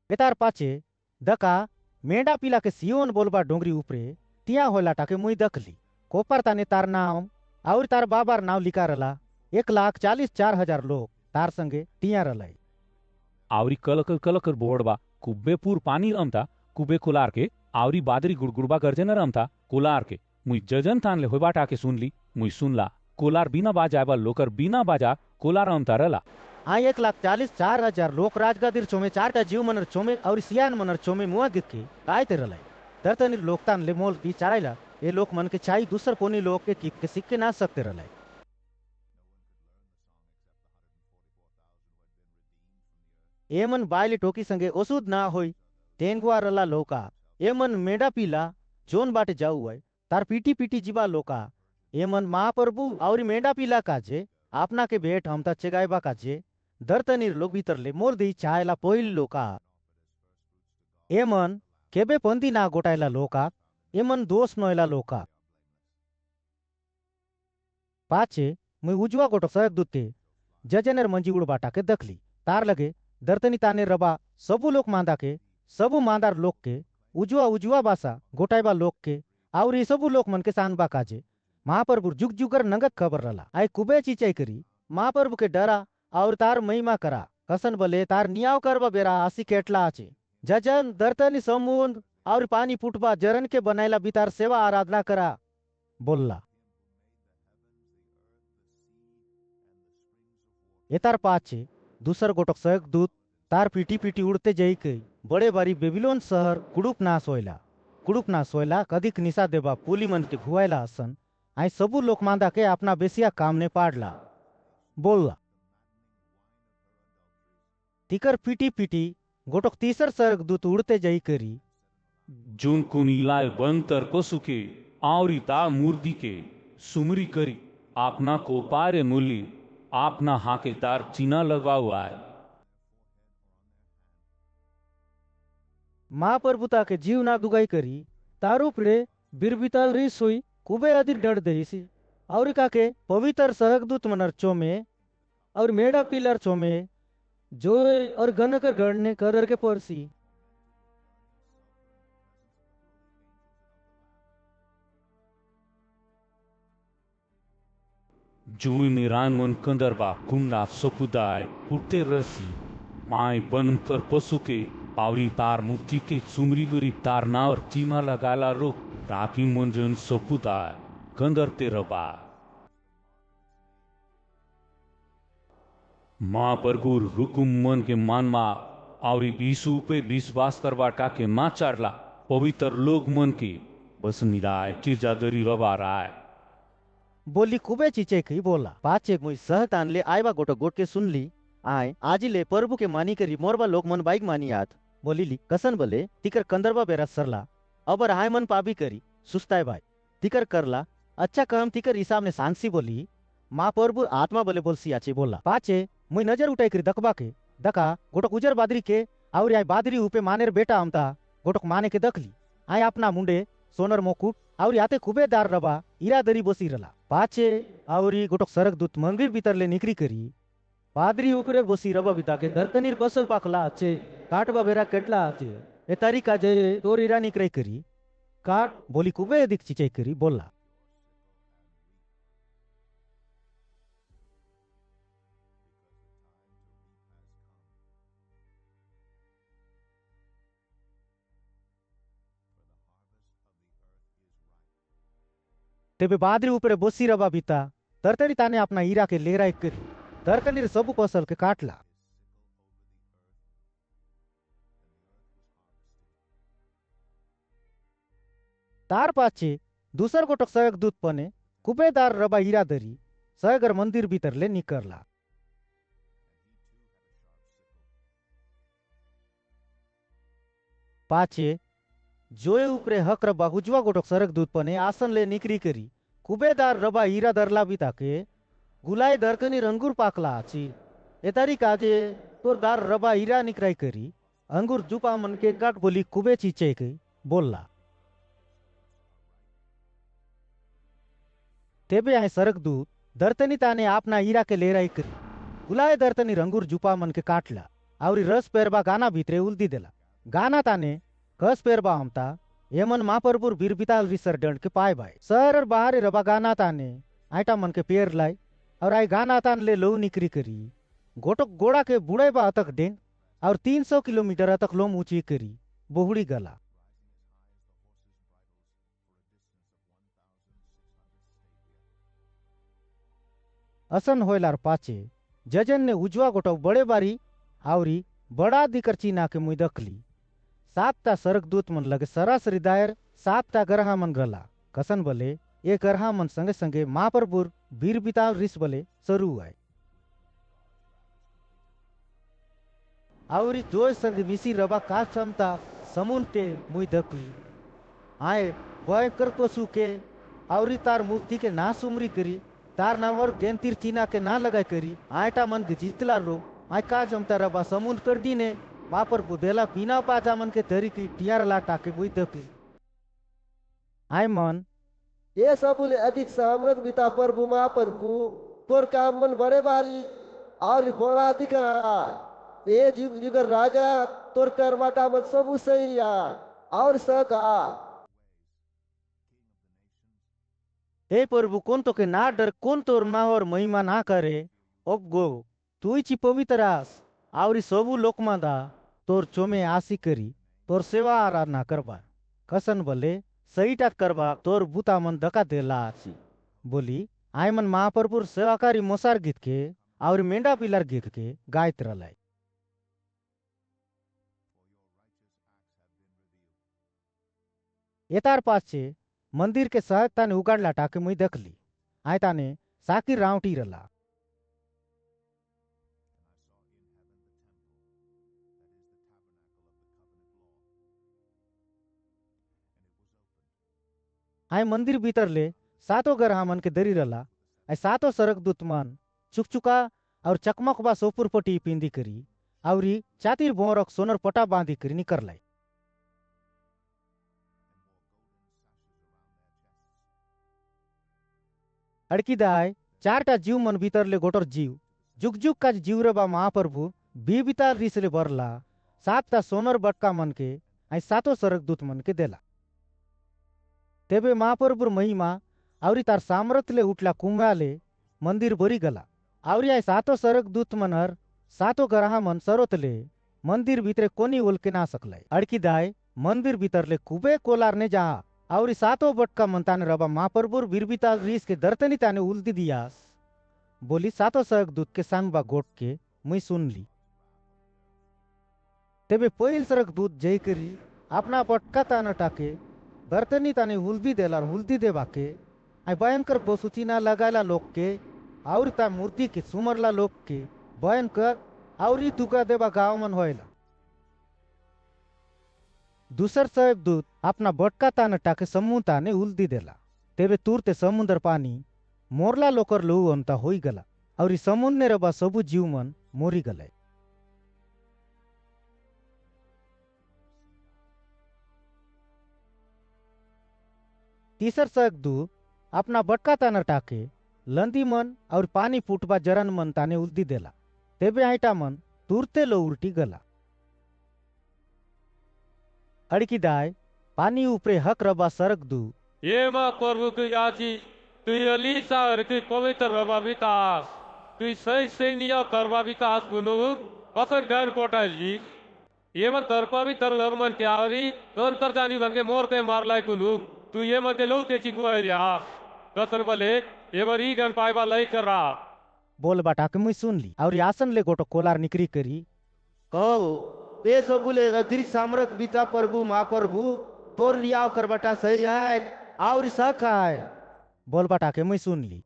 बेतार पाचे दका मेंढा पीला के सियोन बोलबा डोंगरी उपरे तिया होला टाके मुई दखली कोपर ताने तार नाम और तार बाबार नाव लिखा रला 1,44,000 लोग तार संगे तिया रलाई आवरी कलकर बोहड़बा कुब्बे पूर पानी रमता कुबे कुलार के आवरी बादरी गुड़गुड़बा गर्जे न रमता कुलार के मुई जजन तान ले होबा टाके सुनली मुई सुनला कोलार बिना बाजाबा लोकर बिना बाजा कोलार रमता रला आई 1,44,000 लोग राजगादीर चोमे 4टा जीव मनर चोमे और सियान मनर चोमे मुआ गिक्की काय ते रलाई दर्तनी लोकतान ले मोल दी चाराइला ये लोक मन के चाई दूसर पोनी लोग के कीप के सिक्के ना सकते रलाई एमन बायले टोकी संगे ओसुद ना होई तेंगुआ रला लोका एमन मेंढा पीला जोन बाटे जाऊ है तार पीटी पीटी जीवा लोका एमन महाप्रभु और मेंढा पीला काजे आपना के भेट हमता चेगाइबा काजे दर्तनीर लोग भीतर ले मोर दी चायला पोइल लोका एमन केबे पंदी ना गोटायला लोका एमन दोष नोयला लोका पाचे मुई उजवा गोटो सहक दुते जजनेर मंजी उड़बाटा के दखली तार लगे दर्तनी ताने रबा सबु लोक मांदा के सबु मांदार लोक के उजवा बासा गोटाइबा लोक के और ये सबु लोक मन के सानबा काजे महाप्रभु जुग जुगर नंगत खबर रला आय कुबे चिचाई करी महाप्रभु के डरा और तार महिमा करा कसन बले तार नियाव करबा बेरा आसी केटला आचे जजन दर्तनी समुद्र और पानी फुटबा जरन के बनाइला बितार सेवा आराधना करा बोलला एतार पाचे दूसर गोटक सहक दूत तार पीटी पीटी उड़ते जई के बड़े बारी बेबीलोन शहर कुड़ुक नाश होयला कदिक निशा देबा पुली मन के घुआयला असन आई सबू लोक मांदा के अपना बेसिया काम ने पाड़ला बोलला तिकर पीटी पीटी गोटक तीसर सर्ग दूत उड़ते जई करी जून कुनीलाय बंतर को सुखे आवरी ता मूर्ति के सुमरी करी आपना को पारे मूली आपना हाके तार चीना लगाओ आए महाप्रभुता के जीव ना दुगाई करी तारू पड़े बिरबिताल रीस हुई कुबे अधिक डर देसी और काके पवित्र सहगदूत मनर चोमे और मेढ़ा पिलर चोमे जो और गणकर गणने कर के परसी जूई में रान मन कंदरबा कुंडा सपुदाय उठते रसी माय बनकर पशु के पावरी तार मुक्ति के सुमरी गुरी तार नावर चीमा लगाला रोक राखी मंजन सपुदाय कंदरते रबा माँ परगुर हुकुम मन के मानमा और यीशु पे विश्वास करवा के माँ चाड़ला पवित्र लोग मन के बस निराय चिरजादरी रबा राय बोली कुबे चीचे की बोला पाचे मुई सहतान ले आयवा गोटो गोट के सुन ली आय आजी ले प्रभु के मानी करी मोरबा लोग मन बाइक मानी आत बोली ली कसन बोले तिकर कंदरबा बेरा सरला अबर आय मन पाबी करी सुस्ताय भाई तिकर करला अच्छा काम तिकर हिसाब ने सांसी बोली माँ प्रभु आत्मा बोले बोलसी आचे बोला पाचे मुई नजर उठाई करी दकबा के दका गोटक उजर बादरी के और आय बादरी उपे मानेर बेटा अमता गोटक माने के दखली आय अपना मुंडे सोनर मुकुट और याते कुबेदार रबा इरादरी बोसी रला पाचे और गोटक सरक दूत मंदिर भीतर ले निकरी करी पादरी उपरे बोसी रबा बिता के दर्तनीर बसल पाकला आचे काटबा बेरा केटला आचे ए तरीका जे तोर इरा निकरे करी काट बोली कुबे दिक चिचई करी बोला तेबे बादरी ऊपरे बोसी रबा बीता दर्तनी ताने अपना हीरा के लेरा एक करी दर्तनी सबु कौशल के काटला तार पाचे दूसर गोटक सहक दूत पने कुबेदार रबा हीरा दरी सगर मंदिर भीतर ले निकरला। पाचे जोए उपरे हक रबा हुजवा गोटोक सरक दूत पने आसन ले निकरी करी कुबेदार रबा हीरा दरला भी ताके गुलाय दरकनी रंगूर पाकला आची एतारी काजे तोर दार रबा हीरा निकराई करी अंगूर जुपा मन के काट बोली कुबे चीचे के बोलला। तेबे आए सरक दूत दर्तनी ताने आपना हीरा के लेराई करी गुलाय दर्तनी रंगूर जुपा मन के काटला आवरी रस पेरबा गाना भीतरे उल्दी देला। गाना ताने कस पेरबा हमता यमन मापरपुर बीरबिताल रिसर डंड के पाए भाई सर बाहर रबा गाना ताने आइटा मन के पेर लाई और आई गाना तान ले लो निकरी करी गोटक गोड़ा के बुढ़े बा अतक डेंग और 300 किलोमीटर अतक लोम ऊंची करी बोहड़ी गला। असन होयलार पाचे जजन ने उजवा गोटक बड़े बारी आवरी बड़ा दिकर चीना के मुई दखली 7टा सरक दूत मन लगे सरासरी दायर 7टा गरहा मन गला कसन बले ये गरहा मन संगे संगे महाप्रभुर बीर बिताव रिस बले सरू आए आवरी जोय संग मिसी रबा का क्षमता समुन के मुई दखली आए भयंकर पशु के आवरी तार मूर्ति के ना सुमरी करी तार नावर गेंतीर चीना के ना लगाई करी आयटा मन के जीतला रो आय का जमता रबा समुन कर दी ने वापर बुदेला पीना पाजा मन के तरी की टियार लाटा के बुई दखली आय मन ये सबुले अधिक सामरत बिता प्रभु महाप्रभु तोर काम मन बड़े बारी और बड़ा अधिक ये जुगर राजा तोर करवाटा मन सबु सही और सका हे प्रभु कौन तो के ना डर कौन तोर माहौर महिमा ना करे अब गो तू ची पवित्र आस आवरी सबु लोकमा दा तोर चोमे आसी करी तोर सेवा आराधना करबा कसन बले सहीटा करबा तोर बुता मन दका देला आसी बोली आय मन महाप्रभुर सेवाकारी मोसार गीत के और मेंढा पिलर गीत के गायत रलाई। एतार पाछे मंदिर के सहज ताने उगाड़ला टाके मुई दखली आय ताने साकी रावटी रला आय मंदिर भीतर ले 7 गरहा मन के दरी रला आय 7 सरक दूत मन चुकचुका और चकमक बा सोपुर पटी पिंदी करी आवरी चातिर भोरक सोनर पटा बांधी करी निकर लाई। अड़की दाय 4टा जीव मन भीतर ले गोटर जीव जुग जुग का जीव रे बा महाप्रभु बीबिता रिस ले बरला 7टा सोनर बटका मन के आय 7 सरक दूत मन के देला। तेबे महाप्रभुर महिमा आवरी तार सामर्थ ले उठला कुंभाले मंदिर भरी गला आवरी आय 7 सरक दूत मन हर 7 गरहा मन सरोत ले मंदिर भीतरे कोनी ओलके ना सकलाई। अड़की दाय मंदिर भीतर ले कुबे कोलार ने जा आवरी 7 बटका मन ताने रबा महाप्रभुर बीरबिता रिस के दर्तनी ताने उल्दी दियास बोली 7 सरक दूत के संग बा गोट के मुई सुन ली। तेबे पहिल सरक दूत जय करी अपना पटका ताने टाके दर्तनी ताने हुल्दी देलार हुल्दी देवा के आय भयंकर बसुचीना लगायला लोग के और ता मूर्ति के सुमरला लोग के भयंकर और दुका देवा गाँव मन होयला। दूसर साहेब दूत अपना बटका ताने टाके समूह ताने हुल्दी देला तेबे तुरते समुद्र पानी मोरला लोकर लहू अंता होई गला और समुद्र ने रबा सबु जीव मन मोरी गले। तीसर सक दूत अपना बटका ताना टाके लंदी मन और पानी फूटबा जरन मन ताने उल्दी देला तेबे आइटा मन तुरते लो उल्टी गला। अड़की दाय पानी ऊपरे हक रबा सरक दू ये माँ प्रभु की आजी तु अली सार की पवित्र रबा विकास तु सही सैन्य करवा विकास गुनु पकड़ घर कोटा जी ये मत तरपा भी तर नरमन के आवरी तोर कर जानी बंगे मोर के मार लाय कुनु तू ये मत लो के चिकुआ या कतर बले ये बरी गन पाइबा लई कर रहा बोल बाटा के मुई सुन ली और आसन ले गोटो कोलार निकरी करी कहो पे सबुले अधरी सामरत बीता प्रभु माँ प्रभु तोर लियाव कर बटा सही है और सक है बोल बाटाके मुई सुन ली।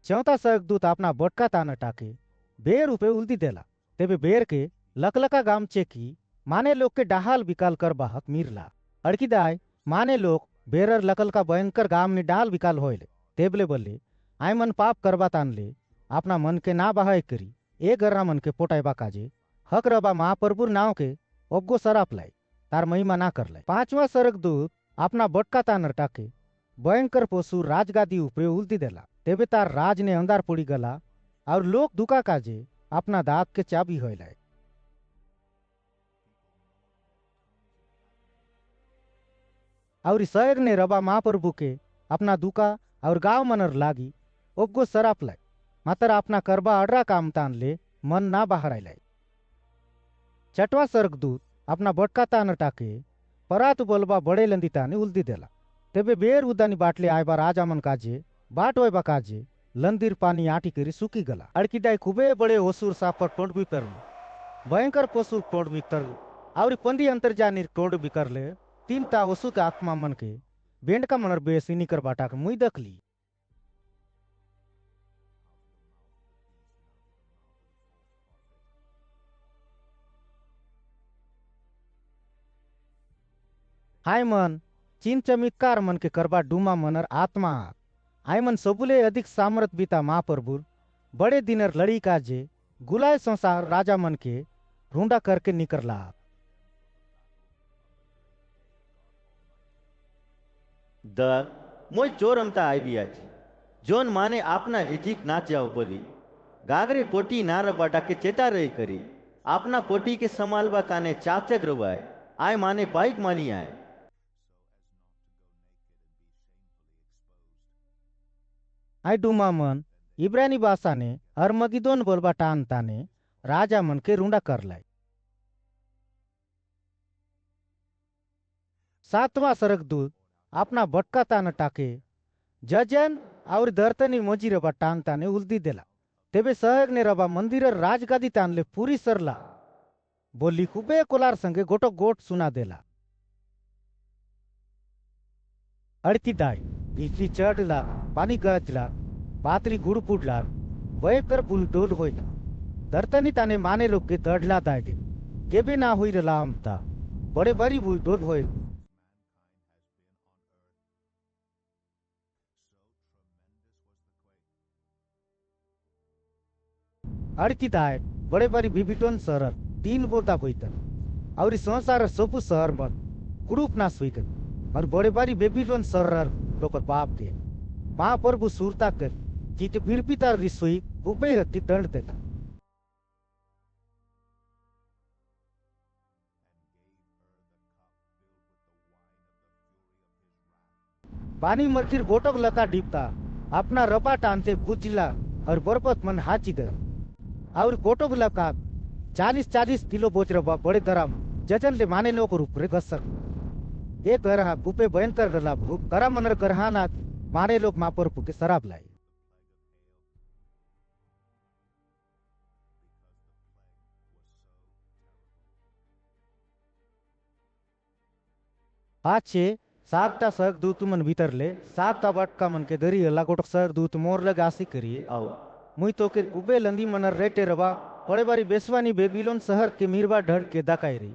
चौथा स्वर्गदूत अपना बटका तान टाके बेर उपे उल्दी देला। तेबे बेर के लकलका गाम चेकी माने लोग के डाहाल बिकाल कर बाहक मीरला। अड़कीदाय माने लोग बेरर लकलका भयंकर गाम ने डाल बिकाल होइले। तेबले बोले आय मन पाप करबा तानले अपना मन के ना बहाय करी ए गर्रा मन के पोटाइबा काजे हक रबा महाप्रभुर नाव के ओब्गो सराप लाई तार महिमा ना कर लाई। पांचवा स्वर्गदूत अपना बटका तानर टाके भयंकर पशु राजगादी उपरे उल्दी देला। तेबे तार राज ने अंगार पड़ी गला और लोग दुका काजे अपना दांत के चाबी होइलाय। और शहर ने रबा महाप्रभु के अपना दुका और गांव मनर लागी ओब्गो सराप लाई मातर अपना करबा अडरा काम तान ले मन ना बाहर आइलाय। छठवा स्वर्गदूत अपना बटका तान टाके परात बोलबा बड़े लंदी ताने उल्दी देला। तेबे बेर उदानी बाटले आयबा राजा मन काजे बाट होयबा काजे लंदीर पानी आटी करी सुकी गला। अड़कीदाय खूबे बड़े ओसुर सापर टोंड बिकर भयंकर पशु टोंड बिकर और पंदी अंतर जानी टोंड बिकर ले तीन ता ओसु के आत्मा मन के बेंड का मनर बेसी निकर बाटा के मुई दखली। हाय मन चीन चमत्कार मन के करबा डूमा मनर आत्मा आय मन सबुले अधिक सामर्थ बीता महाप्रभुर बड़े दिनर लड़ी काजे गुलाय संसार राजा मन के रूंडा करके निकरला। द मोय चोर अमता आई आज जोन माने आपना एजिक ना जाओ बोली गागरे कोटी नार बाटा के चेता रही करी आपना कोटी के संभालवा काने चाचक रवाय आय माने बाइक मानी आए। आय डूमा मन इब्रानी भाषा ने अरमगिदोन बोलबा टान ताने राजा मन के रूंडा कर लाई। सातवां स्वर्गदूत अपना बटका तान टाके जजन और दर्तनी मोजी रबा टान ताने उल्दी देला। तेबे सहग ने रबा मंदिर राजगादी तानले पूरी सरला बोली खूबे कोलार संगे गोटो गोट सुना देला। अड़की दाई बिजली चढ़ला पानी गजला पातरी गुड़ पुडला भयंकर बुलडोल होइला दर्तनी ताने माने लोग के दड़ला दागे केबे ना हुई रला हमता बड़े बड़ी बुलडोल होइल। अड़की दाय बड़े बड़ी विभिटोन शहर तीन बोता होइतन और संसार सबु शहर मन कुरूप नाश हुइकन और बड़े बड़ी बेबीलोन शहर लोकर बाप के महाप्रभु सुरता कर जीते बिरपिता रिसोई उबे हत्ती दंड देता। पानी मरखिर गोटक लता डिपता अपना रपा टानते बुझिला और बरपत मन हाची दे और गोटक लका 40-40 किलो बोझ रबा बड़े दराम जजन ले माने लोग रूप रे गसर एक गरहा गुपे भयंकर गला भूप करा मनर गरहाना माने लोग मापर पुके शराब लाई। पाछे सातटा स्वर्गदूत मन भीतर ले सातटा बटका मन के दरी अल्लाह गोटक स्वर्गदूत मोर लगासी करिए आओ मुई तो के उबे लंदी मनर रेटे रबा बड़े बारी बेसवानी बेबीलोन शहर के मीरबा ढड़ के दकाई रही।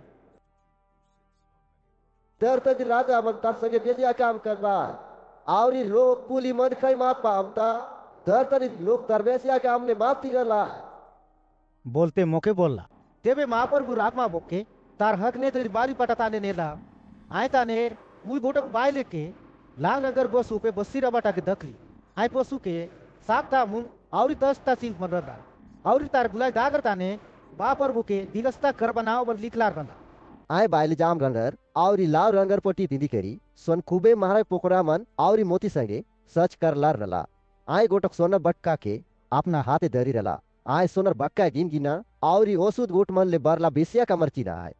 दर्तनी राजा मन तार संगे बेजिया काम करबा और ये लोग पुली मन कई माप पामता दर्तनी लोग तरबेसिया के हमने माफ तिगला बोलते मोके बोलला। तेबे महाप्रभु रामा बोके तार हक ने तेरी बारी पटाताने नेला आय ताने मुई गोटक बाय लेके लांग अगर बस उपे बस्सी रबाटा के दखली आय पशु के सातटा मुंह और 10टा सिंह मन रदा और तार गुलाई दागर ताने महाप्रभु के दिलस्ता कर बनाओ बर लिखलार बंदा आय बायले जाम रंगर और लाव रंगर पट्टी दिंदी करी सोन खूबे महाराज पोकरा मन और मोती संगे सच कर लार रला आय गोटक सोना बटका के अपना हाथे धरी रला आय सोनर बक्का गिन गिना और ओसुद गोट मन ले बरला बेसिया का मर्ची ना आय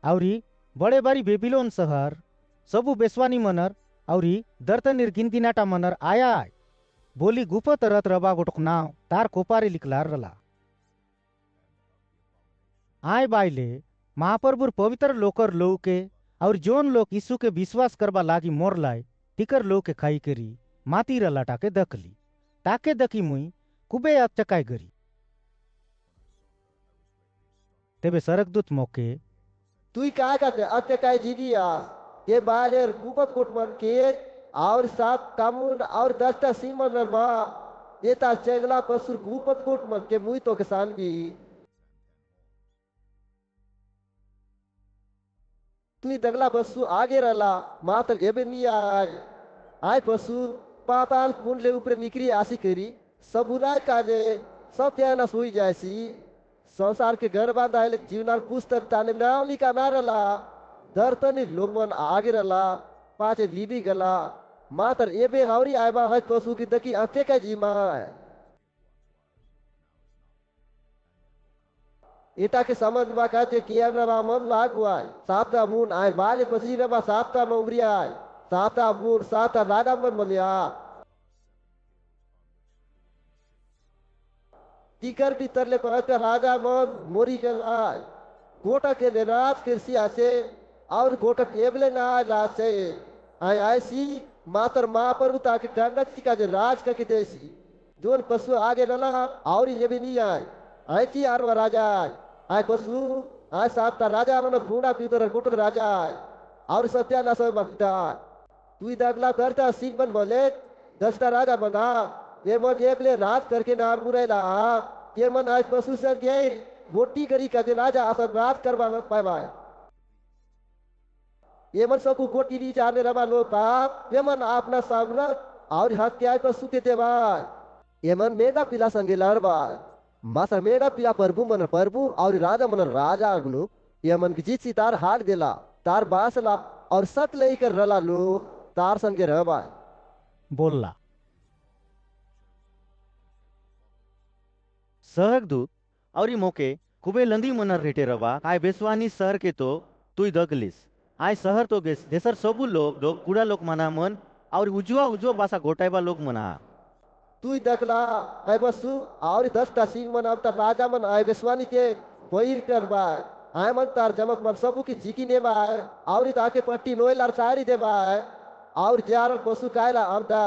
और बड़े बारी बेबीलोन शहर सबु बेसवानी मनर और दर्तनीर गिनगिनाटा मनर आया आय बोली गुफत रत रबा गोटक नाव तार कोपारे लिखलार रला आय बायले महाप्रभुर पवित्र लोकर लोग के और जोन लोग यीशु के विश्वास करबा लागी मोर लाए तिकर लोग के खाई करी माती रला टाके दखली टाके दकी मुई कुबे अचकाय गरी तेबे सरकदूत मोके तुई काय का अत्य काय जीविया ये बालेर गुपत कुटमन के और सात कामून और दस्ता सीमन बा ये ता चेगला पसुर गुपत कुटमन के मुई तो किसान भी तुई दगला पशु आगे रला मातर एबे नहीं आय पशु पाताल पुंडले ऊपर निकरी आसी करी सब बुलाय काजे सब त्याना सोई जायसी संसार के घर बांधायले जीवनार पुस्तक ताने नावली का नारला दर्तनी लोगमन आगे रला पाचे बीबी गला मातर एबे हावरी आयबा है पशु की दकी अंते का जीमा इटा के समझ बा कहते किया रबा मन लागुआ साता मून आय बाले पसी रबा साता नौकरिया साता मून साता राजा मन मलिया टीकर भीतर ले कहते राजा मन मोरी के आय गोटा के ले रात कृषि आसे और गोटा केबले ना रासे आय ऐसी मातर माँ पर उता के डंडक का जो राज का के देसी जोन पशु आगे रला और ये भी नहीं आए ऐसी आर राजा आय पशु आय साता राजा मन बूढ़ा पीतर गोटर राजा और सत्यानाश बखता तू दगला करता सिंह बन बोले दसता राजा बना ये मन एकले रात करके नार बुरेला ये मन आज पशु से गए मोटी करी का राजा आसन रात करवा पावा ये मन सबको गोटी दी जाने रवा लो पाप ये मन अपना सामना और हत्या पशु के देवा ये मन मेरा पिला संगे लड़वा मासा मेरा पिला प्रभु मन प्रभु और राजा मन राजा अगलो ये मन की जीत सी तार हार देला तार बासला और सत लेकर रला लो तार संगे रहवा बोलला सहगदूत और मोके कुबे लंदी मनर रेटे रवा आय बेसवानी शहर के तो तुई दगलिस आय शहर तो गेस देसर सबू लोग कूड़ा लोग मना मन और उजवा बासा गोटाइबा लोग मना तू दखला आय बसु और 10टा सिंह मन अब तक राजा मन आय बेसवानी के वही करबा आय मन तार जमक मन सबू की झिकी नेबा और ताके पट्टी नोय लार सारी देबा और जार पशु कायला आमता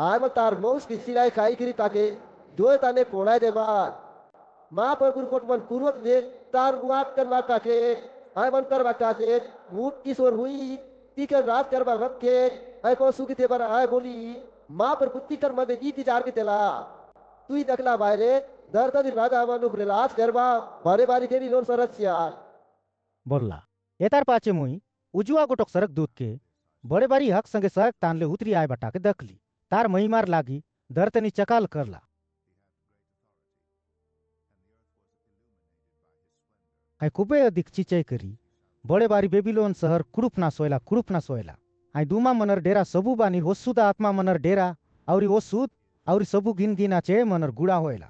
आय मन तार मौस की सिलाई खाई करी ताके दो ताने कोड़ाय देबा माँ पर गुरकोट मन पूर्वक दे तार गुआत करवा ताके आय मन करवा ताके मूट किशोर हुई तीकर रात करवा रखे आय पशु की तेबर आय बोली माँ पर कुत्ती कर मदे जीती जार के तेला तू ही दखला बायरे दर्द राजा मन उपरे लाज करवा बारे बारी तेरी लोन सरस्या बोलला एतार पाचे मुई उजुआ गोटक सरक दूत के बड़े बारी हक संगे सरक तानले उतरी आय बटा के दखली तार महिमार लागी दर्तनी चकाल करला आय कुबे अधिक चिचय करी बड़े बारी बेबीलोन शहर कुड़ुप ना सोयला आय दुमा मनर डेरा सबू बानी होसुदा आत्मा मनर डेरा और ओसुद और सबू गिन गिना चे मनर गुड़ा होयला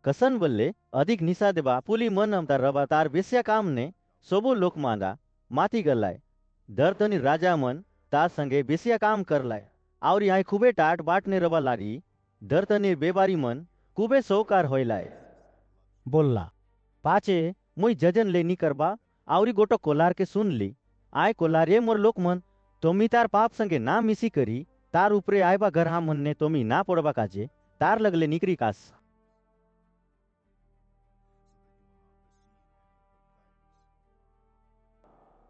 कसन बल्ले अधिक निशा देबा पुली मन अमता रबा तार बेस्या काम ने सबो लोक मांदा माती गलाय दर्दनी राजा मन तार संगे बेसिया काम करलाय और यहाँ खूबे टाट बाटने रबा लारी दर्दनी बेबारी मन खूबे सौकार होइलाय बोलला पाचे मुई जजन ले नी करबा आवरी गोटो कोलार के सुन ली आय कोलार ये मोर लोक मन तोमी तार पाप संगे ना मिसी करी तार उपरे आयबा घर हा मन ने तोमी ना पड़बा काजे तार लगले निकरी कास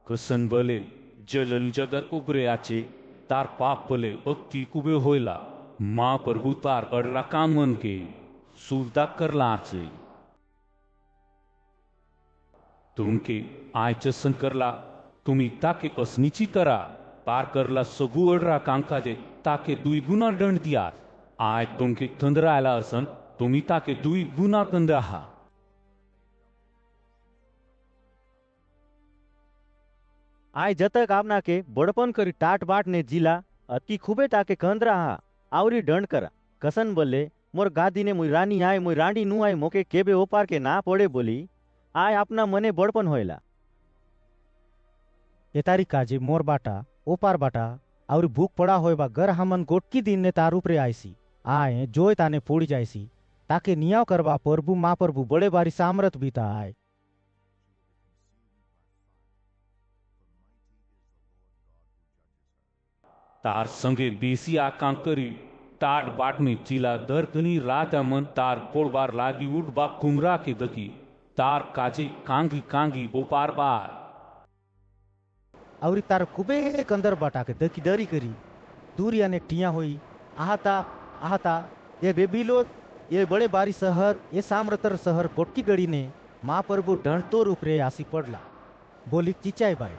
कसन बले जलन जगत उपरे आचे तार पाप बले अक्की कुबे होइला माँ प्रभु तार अडला कामन के सुविधा करला आचे तुमके आयचसन करला तुम्ही ताके कसनीची करा पार करला सगू अडरा कांका दे ताके दुई गुना दंड दिया आय तुमके तंद्रा आला असन तुम्ही ताके दुई गुना तंद्रा हा आय जतक आपना के बड़पन करी टाट बाट ने जिला अति खूबे ताके कंद रहा आवरी दंड करा कसन बोले मोर गादी ने मुई रानी आए मुई रानी नु आए मोके केबे ओपार के ना पड़े बोली आय अपना मने बड़पन होएला। ए तारी काजे मोर बाटा ओपार बाटा और भूख पड़ा होए बा गर हमन गोटकी दिन ने तार ऊपरे आईसी आए जोय ताने पोड़ी जायसी ताके नियाव करवा प्रभु माँ प्रभु बड़े बारी सामरत बीता आए। तार संगे बेसी आकांक करी टाट बाट में चिला दर कनी राजा मन तार पोड़बार लागी उठ बा कुमरा के दकी तार काजे कांगी कांगी बोपार बार और तार कुबे कंदर बाटा के दकी डरी करी दूरिया ने टिया हुई आहता आहता ये बेबीलो ये बड़े बारी शहर ये साम्रतर शहर गोटकी गड़ी ने माँ प्रभु ढंटोर ऊपरे आसी पड़ला बोली चिचाई बाई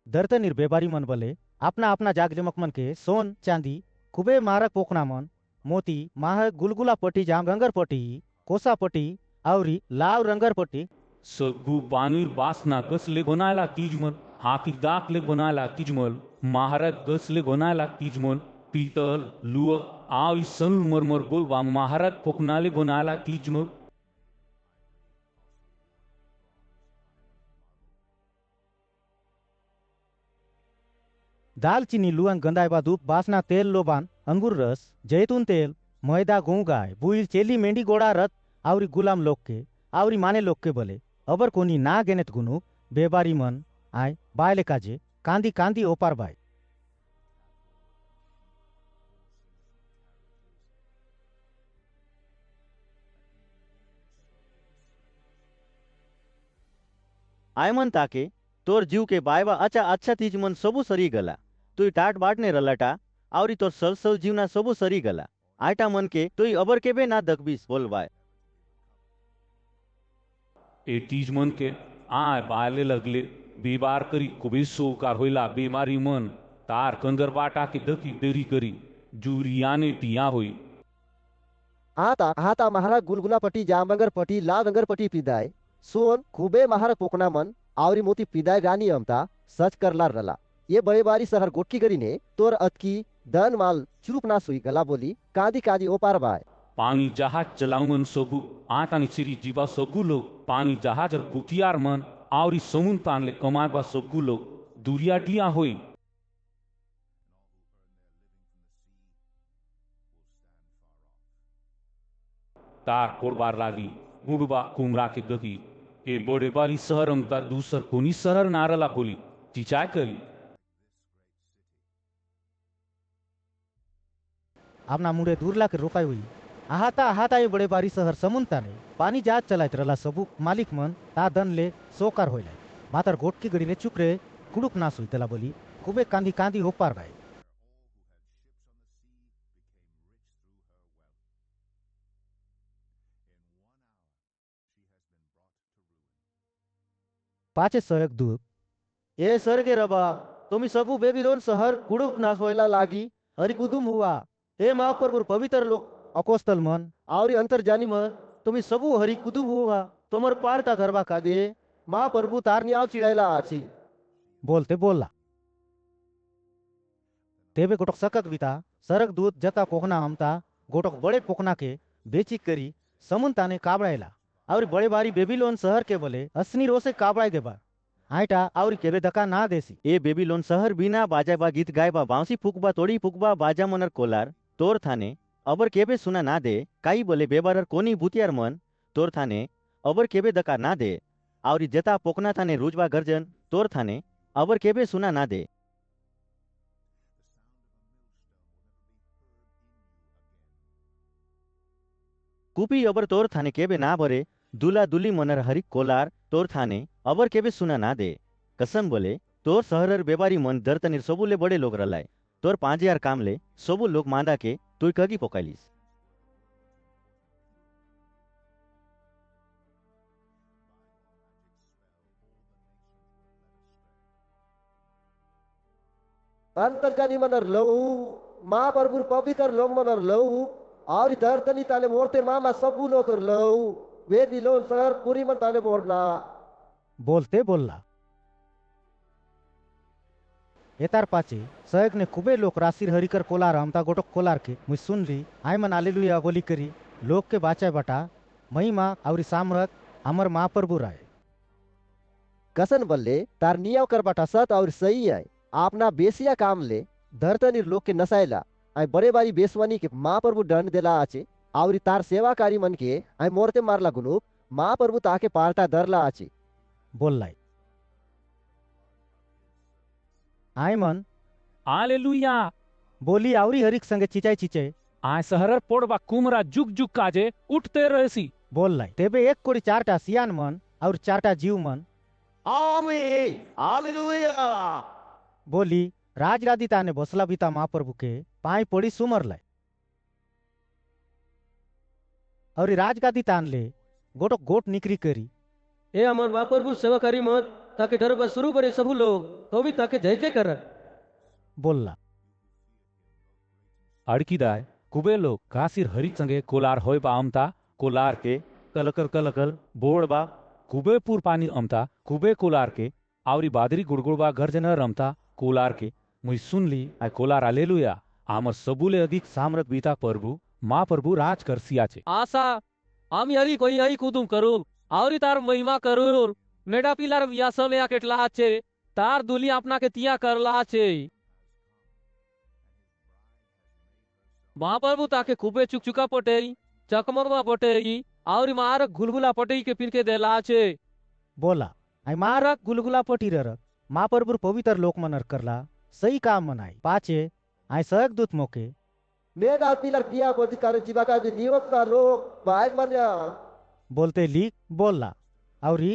दर्तनीर बेबारी मन बले अपना अपना जाग जमक मन के सोन चांदी कुबे मारक पोकना मन मोती माह गुलगुला पट्टी जाम रंगर पट्टी कोसा पट्टी आवरी लाव रंगर पट्टी सगु पानीर बासना कसले बनायला तीजमल हाकी दाखले बनायला तीजमल महाराज गसले बनायला तीजमल पीतल लुअ आव संगमरमर गोलवा महाराज पोकनाले बनायला तीजमल दालचीनी लुआंग गंदायबा धूप बासना तेल लोबान अंगूर रस जैतून तेल मैदा गूं गाय बुईल चेली मेंढी गोड़ा रथ आवरी गुलाम लोग के आवरी माने लोग के बले अबर कोनी ना गेनेत गुनु बेबारी मन आय बायले काजे कांदी कांदी ओपार बाय आयमन ताके तोर जीव के बायवा अच्छा तीज मन सबू सरी गला तुई टाट बाट ने रलटा आवरी तोर सल जीवना सबू सरी गला आयटा मन के तुई अबर केबे ना दकबीस बोलवाय। ए तीज मन के आय बायले लगले बेबार करी कुबे सोकार होइला बेमारी मन तार कंदर बाटा के दकी देरी करी जूरियाने टिया होई आता आता महाराज गुलगुला पट्टी जामरंगर पट्टी लाल रंगर पट्टी पिदाय सोन खूबे महाराज पोकना मन आवरी मोती पिदाय रानी अमता सच करला रला ये बड़े बारी शहर गोटकी गरी ने तोर अतकी दन माल चुरुप ना सुई गला बोली कादी कादी ओपार बाय पानी जहाज चलाउमन सबू आटानी सिरी जीवा सबू लोग पानी जहाज और गुटियार मन आवरी समुन तानले कमाबा सबू लोग दुरिया टिया होई तार कोरबार लागी मुगबा कुमरा के दकी ए बड़े बारी शहर अमता दूसर कोनी शहर नारला बोली चिचाय करी अपना मुंडे दूरला के रोकाई हुई आहाता ये बड़े बारी शहर समुनता ने पानी जहाज चलाइत रला सबू मालिक मन ता दन ले सोकार होइला मातर गोटकी गड़ी ने चुकरे कुड़ुक ना सुई तला बोली कुबे कांदी कांदी होपार भाई पाचे सरक दूत ए सरगे रबा तुम्ही सबू बेबीलोन शहर कुडुक नाश होयला लागी हरि कुदुम हुआ ए महाप्रभु पवित्र लोक अकोस्तल मन आवरी अंतर्जानी मन तुम्ही सबू हरि कुदुम हुआ तोमर पारता धरबा कादे महाप्रभु तारनी आव चिड़ायला आछी बोलते बोलला तेबे गोटक सकक बीता सरक दूत जता पोखना हमता गोटक बड़े पोखना के बेची करी समुनता ने काबड़ायला और बड़े बारी बेबीलोन शहर के बोले असनी रोसे काबड़ाय के बा आइटा और केबे दका ना देसी ए बेबीलोन शहर बिना बाजा बा गीत गायबा बांसी फुकबा तोड़ी फुकबा बाजा मनर कोलार तोर थाने अबर केबे सुना ना दे काई बोले बेबारर कोनी भूतियार मन तोर थाने अबर केबे दका ना दे और जता पोकना थाने रुजवा गर्जन तोर थाने अबर केबे सुना ना दे कुपी अबर तोर थाने केबे ना भरे दुला दुली मनर हरी कोलार तोर थाने अबर केबे सुना ना दे कसम बोले तोर शहरर बेबारी मन दर्तनीर सबूले बड़े लोग रलाय तोर 5000 कामले सबू लोग मांदा के तुई कगी पोकालीस अंतर्जानी मनर लहू महाप्रभु पवित्र लोग मनर लहू और दर्तनी ताले मोरते मामा सबू लोग लहू बेबीलोन शहर पूरी मन ताले मोरना बोलते बोलला एतार पाचे सहग ने खूबे लोग राशिर हरिकर कोलार हमता गोटक कोलार के मुझ सुन ली आय मन हालेलुया बोली करी लोग के बाचा बटा महिमा और सामरत हमर महाप्रभु राय कसन बल्ले तार नियम कर बाटा सत और सही है आपना बेसिया काम ले धरतनी लोग के नसाइला आई बड़े बारी बेसवानी के महाप्रभु दंड देला आचे और तार सेवाकारी मन के आई मोरते मारला गुनुक महाप्रभु ताके पाल्टा दरला आचे बोल लाई आय मन हालेलुया बोली आवरी हरिक संगे चिचाई चिचे आय सहरर पोड़बा कुमरा जुग जुग काजे उठते रहसी बोल लाई तेबे एक कोड़ी चारटा सियान मन और चारटा जीव मन आमीन हालेलुया बोली राजरादी ताने बसला बीता महाप्रभु के पाई पड़ी सुमर लाई और राजगादी तान ले गोटो गोट निकरी करी ए अमर महाप्रभु सेवाकारी मत ताके डर बस शुरू करे सबू लोग तो भी ताके जय जय कर बोलला अड़कीदाय कुबे लोग कासिर हरिक संगे कोलार होय बा अमता कोलार के कलकर कलकर बोड़बा कुबे पूर पानी अमता कुबे कोलार के आवरी बादरी गुड़गुड़बा गर्जन रमता कोलार के मुझ सुन ली आय कोलार हालेलुया आमर सबुले अधिक सामरत बीता प्रभु माँ प्रभु राज कर सियाचे आशा आमी हरी कोई आई कुदुम करू आवरी तार महिमा करू मेडा पिलार व्यासमया केटला आचे तार दुली अपना के तिया करला आचे महाप्रभु ताके खूबे चुकचुका पटेई चकमकवा पटेई आवरी मारक गुलगुला पटेई के पिन के देला आचे बोला आई मारक गुलगुला पटी ररक महाप्रभु पवित्र लोक मनर करला सही काम मनाई पाचे आई सहक दूत मोके मेगा पिलर दिया को अधिकार जीवा का जो नियम का लोग बाहर मरया बोलते लीक बोलला औरी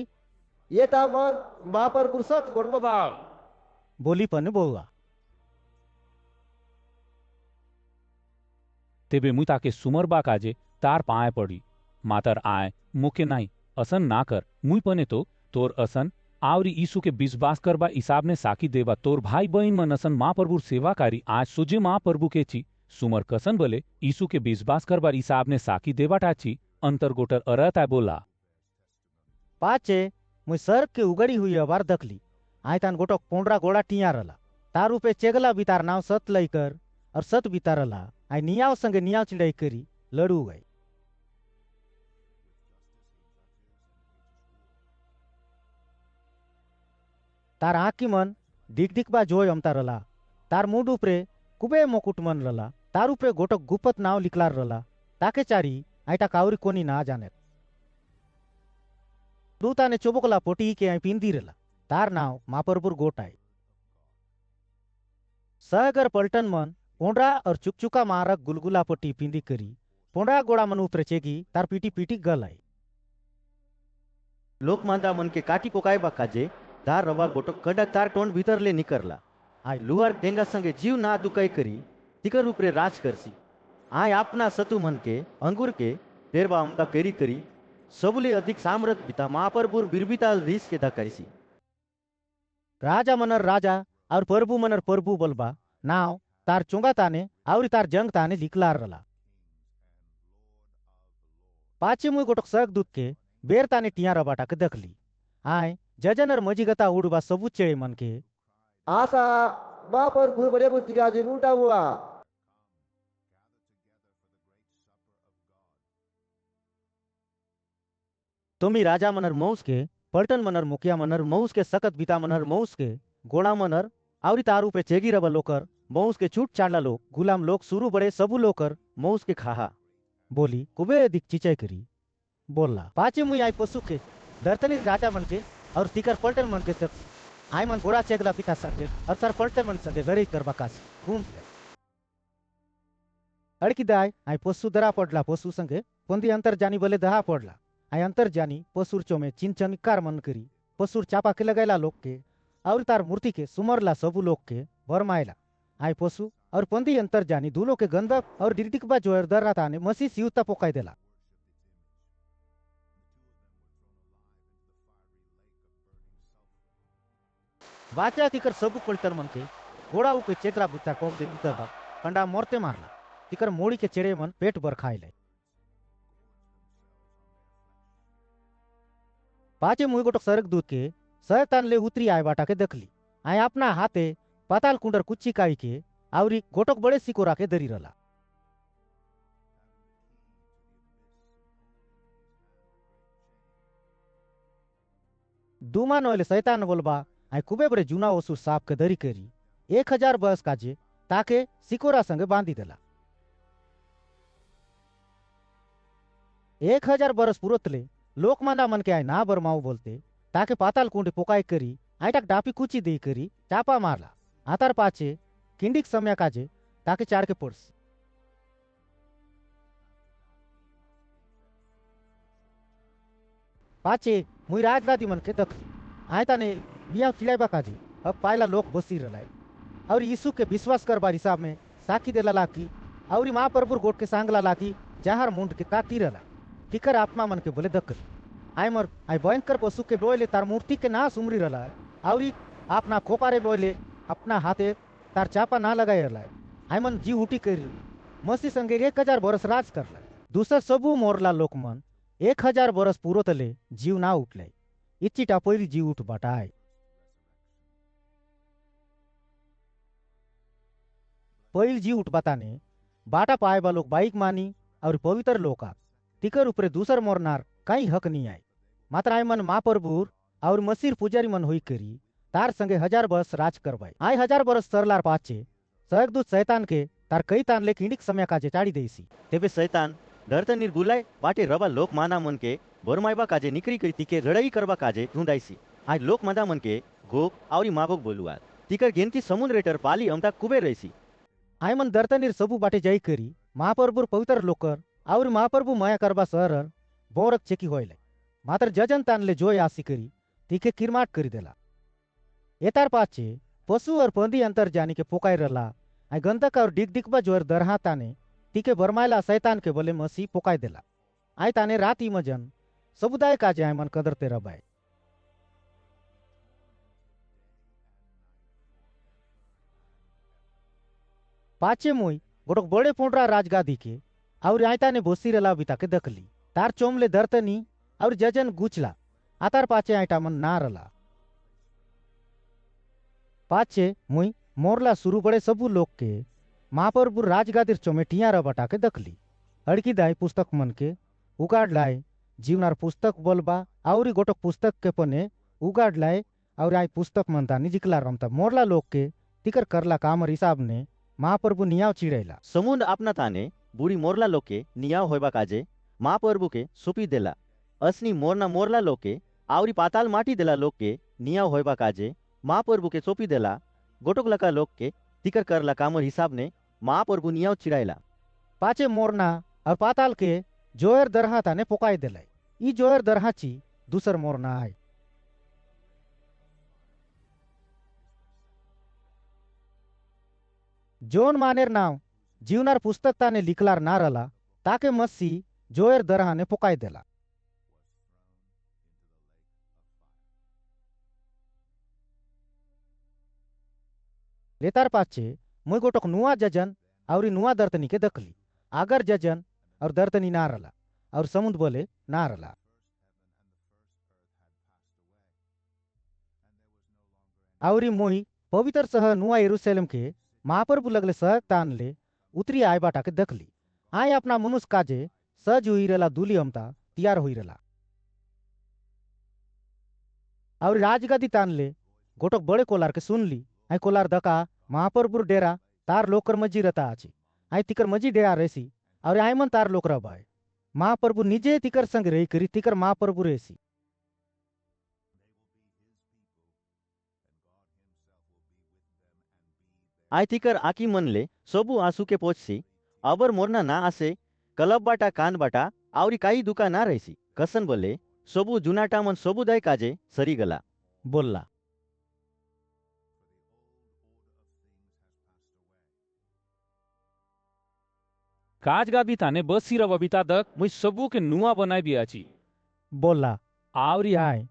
ये ता मन महाप्रभु सत कोडबा बोली पने बोआ तेबे मुई ताके सुमरबा काजे तार पाए पड़ी मातर आय मुके नाही असन ना कर मुई पने तो तोर असन आवरी यीशु के विश्वास करबा हिसाब ने साकी देवा तोर भाई बहन मन असन माँ प्रभु सेवाकारी आज सुजे माँ प्रभु के ची सुमर कसन बोले यीशु के विश्वास करबार हिसाब ने साकी देवा टाची अंतर गोटर अरता बोला पाचे मुई सर के उगड़ी हुई अबार दखली आय तान गोटक पोंडरा गोड़ा टिया रला तार रूपे चेगला बितार नाव सत लई कर और सत बितारला आय नियाव संगे नियाव चिड़ाई करी लड़ू गई तार आँखी मन दिख दिख बा जोय अमता रला तार मुंड उपरे कुबे मुकुट मन रला तार उपरे गोटक गुपत नाव लिखलार रला ताके चारी आयटा कावरी कोनी ना जाने दूता ने चोबकला पोटी के आई पिंदी रला तार नाव मापरपुर गोट आई सहगर पलटन मन पोंडरा और चुकचुका मारक गुलगुला पट्टी पिंदी करी पोंडरा गोड़ा मन उपरे चेगी तार पीटी पीटी गल आई लोक मांदा मन के काटी कोकाय बाकाजे दार रवा गोटो कडक तार टोंड भीतर ले निकरला आय लुहार डेंगा संगे जीव ना दुकाई करी तिकर उपरे राज करसी आय अपना सतु मन के अंगुर के देरबा अमका पेरी करी सबुले अधिक सामरत बिता महाप्रभुर बिरबिता रीस के धकरिसी राजा मनर राजा और प्रभु मनर प्रभु बोलबा नाव तार चुंगा ताने और तार जंग ताने लिखलार रला पाचे मुई गोटक सग दूत के बेर ताने टिया रबाटा के दखली आय जजनर मजीगता उड़बा सबू चेड़े मन के आशा महाप्रभु बड़े बुद्धिका जी उल्टा हुआ तुम्ही राजा मनर मौस के पलटन मनर मुखिया मनर मौस के सकत बिता मनर मौस के गोड़ा मनर आवरी तारू पे चेगी रबा लोकर मौस के छूट चाड़ला लोग गुलाम लोग शुरू बड़े सबू लोकर मौस के खाहा बोली कुबे दिख चिचाई करी बोलला पाचे मुई आई पशु के दर्तनी राजा मन के और तिकर पलटन मन के तक आय मन घोड़ा चेगला पिता सके और सर पलटन मन सके गरी करबा कास घूम अड़की दाय आय पशु दरा पड़ला पशु संगे पंदी अंतर जानी बोले दहा पड़ला आय अंतर जानी पशुर चोमे चिन चमिकार मन करी पशुर चापा के लगैला लोग के और तार मूर्ति के सुमरला सबू लोग के भरमायला आय पशु और पंदी अंतर जानी दूलो के गंधक और डिगडिगबा जोर दर्रा ताने मसी सियुता पोकाय देला वाचा तिकर सबू पलटन मन के घोड़ा के चेतरा बुता कोक दे उतर कंडा मोरते मारला तिकर मोड़ी के चेड़े मन पेट भर खाए ले पाचे मुई गोटक सरक दूध के शैतान ले उतरी आय बाटा के दखली आय अपना हाथे पाताल कुंडर कुच्ची काई के आवरी गोटक बड़े सिकोरा के दरी रला। दूमा नोले शैतान बोलबा आई कुबे बड़े जूना ओसुर साप के दरी करी 1000 बरस काजे ताके सिकोरा संगे बांधी देला। 1000 बरस पुरोतले लोकमादा मन के आय ना बरमाऊ बोलते ताके पाताल कुंड पोकाई करी आयटाक डापी कुची दी करी चापा मारला। आतार पाचे किंडिक समय काजे ताके चाड़ के पड़स। पाचे मुई राजगादी मन के दख आयता ने बिया खिलाइबा काजे अब पायला लोक बसी रलाय और यीशु के विश्वास करबार हिसाब में साखी देला लाकी और महाप्रभु गोट के सांगला लाकी जहार मुंड के काटी रला फिकर आत्मा मन के बोले दक्कर आय मर आय भयंकर पशु के बोले तार मूर्ति के ना सुमरी रला और अपना खोपारे बोले अपना हाथे तार चापा ना लगाए रला आय मन जी उठी कर मसी संगे 1000 बरस राज करला। दूसर सबू मोरला लोक मन 1000 बरस पूरो तले जीव ना उठले इच्ची टापोरी जीव उठ बटाए। पहिल जीव उठ बताने बाटा पाए बा लोग बाइक मानी और पवित्र लोका तिकर ऊपरे दूसर मोरनार कई हक नहीं आए मात्र आय मन महाप्रभुर और मसीर पुजारी मन हुई करी तार संगे 1000 बरस राज करवाए। आय 1000 बरस सरलार पाचे सहगदूत शैतान के तार कई तान ले किंडिक समय काजे चाड़ी देसी तेबे शैतान धरतनीर गुलाय बाटे रबा लोक माना मन के बोरमाइबा काजे निकरी करी तिके रड़ाई करबा काजे ढूंढाईसी। आज लोक मादा मन के गोक और मागोक बोलुआ तिकर गेंती समुद्र रेटर पाली अमता कुबे रहीसी। आय मन दर्तनीर सबू बाटे जाई करी महाप्रभुर पवित्र लोकर और महाप्रभु माया करबा सहरर बोरक चेकी होइले मात्र जजन तान ले जोय आसी करी तिके किरमाट करी देला। एतार पाचे पशु और पंदी अंतर जानी के पोकाई रला आय गंधक और डिग डिगबा जोर दरहा ताने तिके बरमायला शैतान के बोले मसी पोकाई देला। आय ताने रात इमजन समुदाय काजे आय मन कदरते रबाय। पाचे मुई गोटक बड़े पोंडरा राजगादी के और आयता ने बोसी रला बिता के दखली तार चोमले दर्तनी और जजन गुचला आतार पाचे आयटा मन ना रला। पाचे मुई मोरला शुरू बड़े सबू लोग के महाप्रभु राजगादीर चोमेटिया रबटा के दखली अड़की दाई पुस्तक मन के उगाड़ लाए जीवनार पुस्तक बोलबा और गोटक पुस्तक के पने उगाड़ लाए और आय पुस्तक मनता निजिकला रमता मोरला लोग के तिकर करला कामर हिसाब ने महाप्रभु नियाव चिड़ैला। समुद्र अपना ताने बूढ़ी मोरला लोग के नियाव होइबा काजे महाप्रभु के सुपी देला। असनी मोरना मोरला लोग के आवरी पाताल माटी देला लोग के नियाव होइबा काजे महाप्रभु के सोपी देला। गोटक लका लोग के तिकर करला कामर हिसाब ने महाप्रभु नियाव चिड़ाइला। पाचे मोरना और पाताल के जोयर दरहा ताने पोकाई देलाई ई जोयर दरहाची दूसर मोरना आय। जोन मानेर नाव जीवनार पुस्तक ताने लिखलार ना रला ताके मसी जोयर दरहा ने पोकाई देला। लेतार पाचे मुई गोटक नुआ जजन और नुआ दर्तनी के दखली आगर जजन और दर्तनी ना रला और समुद्र बोले ना रला। और मोही पवित्र शहर नुआ यरूशलेम के महाप्रभु लगले सहक तान ले उतरी आय बाटा के दखली आय अपना मनुष्य काजे सज हुई रला दूली अमता तैयार हुई रला। और राजगादी तान ले गोटक बड़े कोलार के सुन ली आय कोलार दका महाप्रभुर डेरा तार लोकर मजी रता आची आय तिकर मजी डेरा रेसी और आय मन तार लोकर बाय महाप्रभु निजे तिकर संग रही करी तिकर महाप्रभु रेसी। आय तिकर आकी मन ले सबू आंसू के पोछसी अबर मोरना ना आसे कलब बाटा कान बाटा आवरी काई दुका ना रहसी कसन बोले सबू जुनाटा मन सबू दाय काजे सरी गला बोलला काजगा बिताने बसी रवा बिता दक मुई सबू के नुआ बनाई बियाची बोला आवरी आय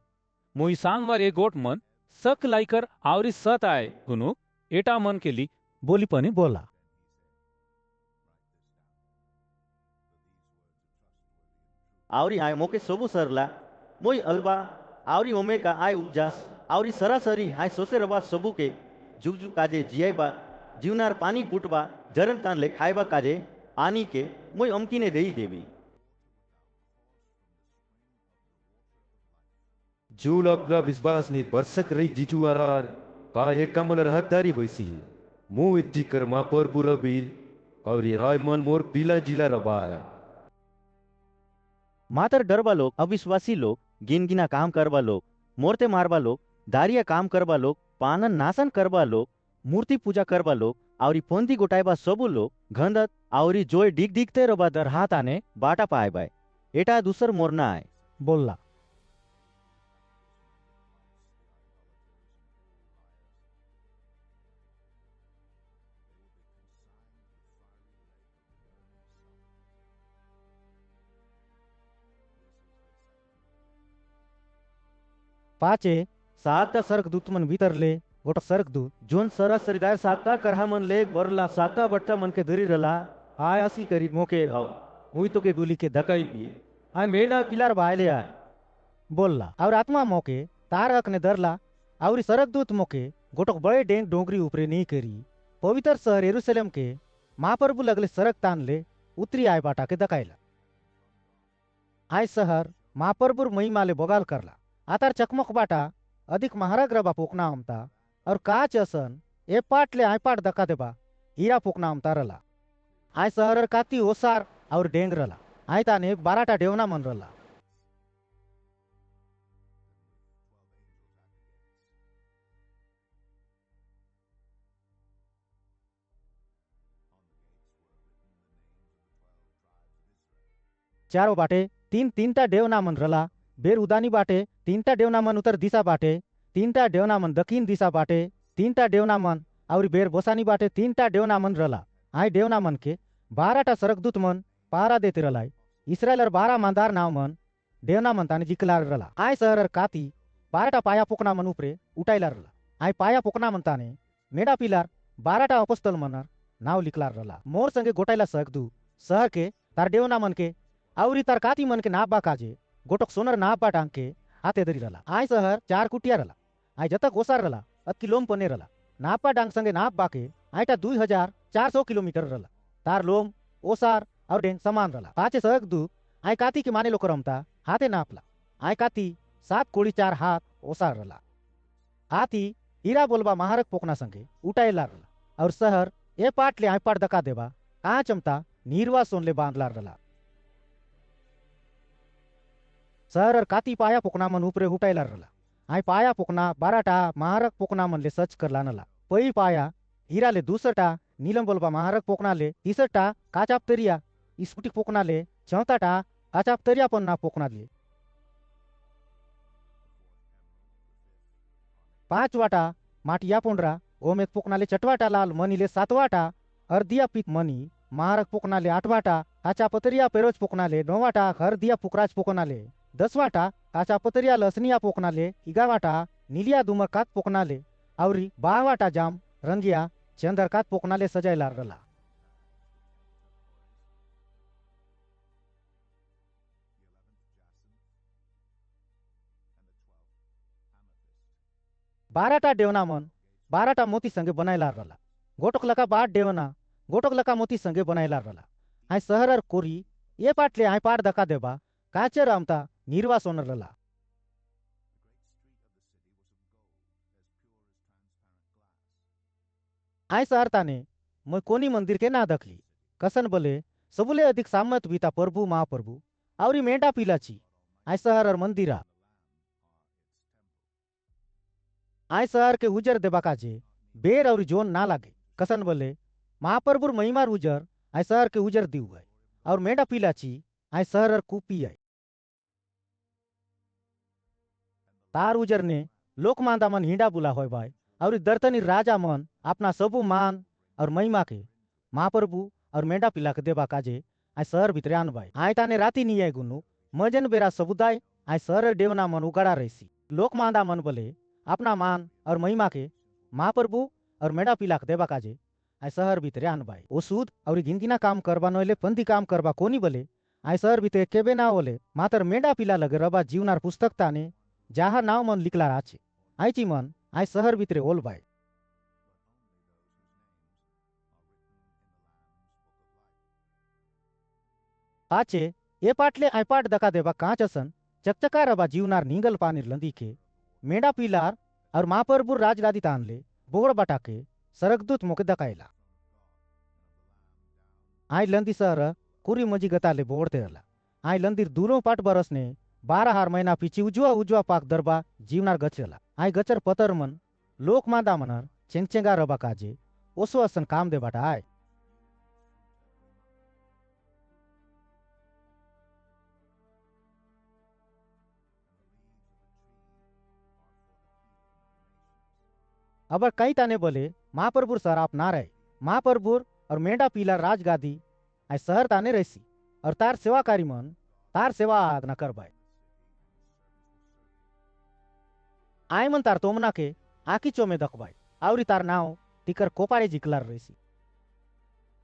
मुई सांग मार ए गोट मन सक लाइकर आवरी सत आय गुनु एटा मन केली बोली पनि बोला। आवरी आय मोके सबू सरला मोई अल्बा आवरी ओमेगा आय उपजास आवरी सरासरी आय सोसे रबा सबू के जुग जुग काजे जियाबा जीवनार पानी फुटबा जरन तानले खाइबा काजे आनी के मुई अमकीने देई देवी ಜೂಲಗ್ಲ ವಿಶ್ವಾಸನಿ ವರ್ಷಕ್ ರೈ ಜಿಚುವಾರಾರ್ ಕಾ ಏಕಮಲ ರಹದಾರಿ ಬೈಸಿ ಮೂ ಇಜ್ಜಿಕರ್ ಮಾಪರ್ ಬುರಬೀಲ್ और राय मन मोर पीला जिला रबाया मातर डरबा लोग अविश्वासी लोग गिनगिना काम करबा लोग मोरते मारबा लोग दारिया काम करबा लोग पानन नासन करबा लोग मूर्ति पूजा करबा लोग आवरी पोंती गोटाइबा सबु लोग गंधत आवरी जोय डिग डिगते रबा दर हाथ आने बाटा पाए बाय एटा दूसर मोरना आए बोलला। पाचे साका सर्कदूत मन भीतरले गोटा सर्कदूत जोन सरासरी दाय साका करहा मन ले वरला साका बट्टा मन के धरी रला आय असी करी मोके हाव हुई तो के गुली के धकाई पिए आय मेडा पिलार बायले आय बोलला। और आत्मा मोके तारक ने दरला और सर्कदूत मोके गोटक बड़े डेंग डोंगरी ऊपरे नहीं करी पवित्र शहर यरूशलेम के महाप्रभु लगले सरक तान ले उतरी आय बाटा के दकाइला। आय शहर महाप्रभुर महिमाले बोगाल करला आतार चकमक बाटा अधिक महाराग रबा पोकना अमता और काच असन ए पाटले आय पाट दका देबा हीरा पोकना अमता रला। आय शहर काती ओसार और डेंग रला आय ताने 12टा डेवना मन रला। चारों बाटे तीन-तीनटा डेवना मन रला बेर उदानी बाटे 3टा डेवना मन उत्तर दिशा बाटे 3टा डेवना मन दक्षिण दिशा बाटे 3टा डेवना मन और बेर बोसानी बाटे 3टा डेवना मन रला। आय डेवना मन के 12टा सरकदूत मन पारा देते रलाई इसराइलर 12 मांदार नाव मन डेवना मन ताने जिकलार रला। आय शहर काती 12टा पाया पोकना मन उपरे उठाइला रला। आय पाया पोकना मन ताने मेडा पिलार 12टा अपस्तल मनर नाव लिखलार रला। मोर संगे गोटाइला सकदू शहर के तार डेवना मन के और तार काती मन के नाप बा काजे गोटक सोनर नाप बा टांग के हाथे दरी रला। आय शहर 4 कुटिया रला आय जतक ओसार रला अत लोम पने रला नापा डांग संगे नाप बाके आयटा 2400 किलोमीटर रला तार लोम ओसार और डेंग समान रला। पाचे सहक दू आय काती के माने लोक रमता हाथे नापला आय काती 7 कोड़ी 4 हाथ ओसार रला। हाथी हीरा बोलबा महारक पोकना संगे उठाएला रला और शहर ए पाटले आय पाट दका देबा कहाँ चमता नीरवा सोनले बांधलार रला। शहर और काती पाया पोकना मन ऊपरे उठाइला रला। आय पाया पोकना 12टा महारक पोकना मन ले सच करला नला। पई पाया हीरा ले 200टा नीलम बोलबा महारक पोकना ले 30टा काचाप तरिया स्फुटिक पोकना ले 64टा काचाप तरिया पन्ना पोकना ले 5वाटा माटिया पोंडरा ओमेक पोकना ले 6वाटा लाल मनी ले 7वाटा अर्दिया पीत मनी महारक पोकना ले 8वाटा काचा पतरिया पेरोज पोकना ले 9वाटा हरदिया पुकराज पोकना ले 10वाटा काचा पतरिया लसनिया पोकना ले 11वाटा नीलिया दुमकात पोकना ले और 12वाटा जाम रंगिया चंदरकात पोकना ले सजाइला रला। बाराटा डेवना मन 12टा मोती संगे बनाइला रला। गोटक लका 8 डेवना गोटक लका मोती संगे बनाइला रला। आय शहरर कोरी ये पाटले आय पाट दका देबा काचर आमता नीरवा सोनर रला। आय सहरताने मैं कोनी मंदिर के ना दखली कसन बोले सबुले अधिक सामत बीता प्रभु महाप्रभु और मेंढा पीलाची आय शहर मंदिरा आय शहर के उजर देबा काजे बेर और जोन ना लागे कसन बोले महाप्रभुर महिमार उजर आय शहर के उजर दिउ है और मेंढा पीलाची आय शहर कूपी है। तार उजर ने लोक मांदा मन हिंडा बुला होय भाई और दर्तनी राजा मन अपना सबु मान और महिमा के महाप्रभु और मेंढा पिला के देबा काजे आय शहर भितरे आन भाई। आय ताने राती नहीं आय गुनु मजन बेरा समुदाय आय शहर डेवना मन उगाड़ा रही लोक मांदा मन बोले अपना मान और महिमा के महाप्रभु और मेंढा पिला के देबा काजे आय शहर भितरे आन भाई। ओ सूद और गिनगिना काम करबा नोले पंथी काम करबा कोनी बोले आय शहर भितरे केबे ना बोले मातर मेंढा पिला लगे रबा जीवनार पुस्तक ताने जहाँ नाव मन लिखला आचे आयची मन आय शहर भितरे ओल भाई। पाचे ए पाटले आय पाट दका देबा कांच असन चकचका रबा जीवनार नींगल पानीर लंदी के मेंढा पिलार और महाप्रभु राजगादी तानले बोगड़ बटाके सरगदूत मोके दकायला आय लंदी सर कुरी मजी गताले बोगड़ते रहला आय लंदीर दूरों पाट बरसने 12 हार महीना पीछे उजवा उजवा पाक दरबा जीवनार गचला आय गचर पतर मन लोक मादा मनर चेंगचेंगा रबा काजे ओसो असन काम दे बाटा आय अबर कई ताने बोले महाप्रभुर सराप ना रहे महाप्रभुर और मेंढा पीला राजगादी आय शहर ताने रहसी और तार सेवाकारी मन तार सेवा न कर बाय आय मन तार तोमना के आकी चो में दखबाय आवरी तार नाव तिकर कोपारे जिकलार रहसी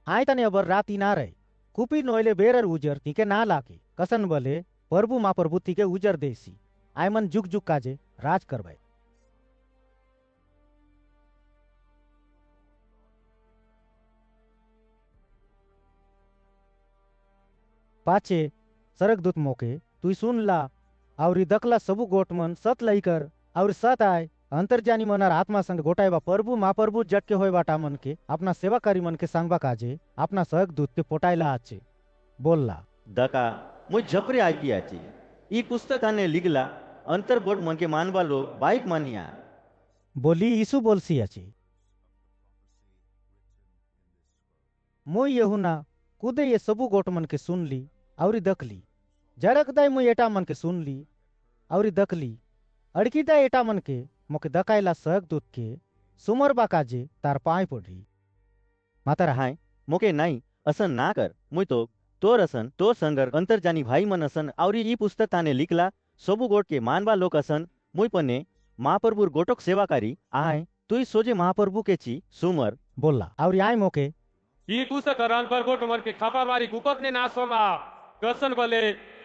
आय ताने अबर राती ना रहे कुपी नोयले बेरर उजर तिके ना लाके कसन बोले प्रभु महाप्रभु तिके उजर देसी आय मन जुग जुग काजे राज करबाय पाचे सरगदूत मोके तू सुन ला और दकला सबु गोटमन सत लईकर और सत आय अंतर्जानी मनार आत्मा संग गोटाइबा प्रभु महाप्रभु जट के होय बाटा मन के अपना सेवाकारी मन के सांगबा काजे अपना सरगदूत के पोटाइला आचे बोलला दका मुझ झपरे आईपी आची ई पुस्तकाने लिखला अंतर गोट मन के मानवा लो बाइक मानिया बोली यीशु बोलसी आचे मोय यहुना कूदे ये सबु गोट मन के सुन ली और दखली जरकदाय मुई एटा मन के सुन ली और दखली अड़कीदा एटा मन के मोके दकायला सरगदूत के सुमर बाकाजे तार पाय पड़ी मातर हाय मोके नाही असन ना कर मुई तो तोर असन तोर संगर अंतर्जानी भाई मन असन और ई पुस्तक ताने लिखला सबु गोट के मानवा लोक असन मुई पने महाप्रभुर गोटोक सेवाकारी आय तुई सोजे महाप्रभु के ची सुमर बोला और आय मोके ಈ ಪುಸ್ತಕ ಗೋಟ್ ಮರ್ಕೆ ಖಾಪಾ ಮಾರಿ ಕುಪತ್ನೆ ನಾಸೋಮಾ ಕसन बले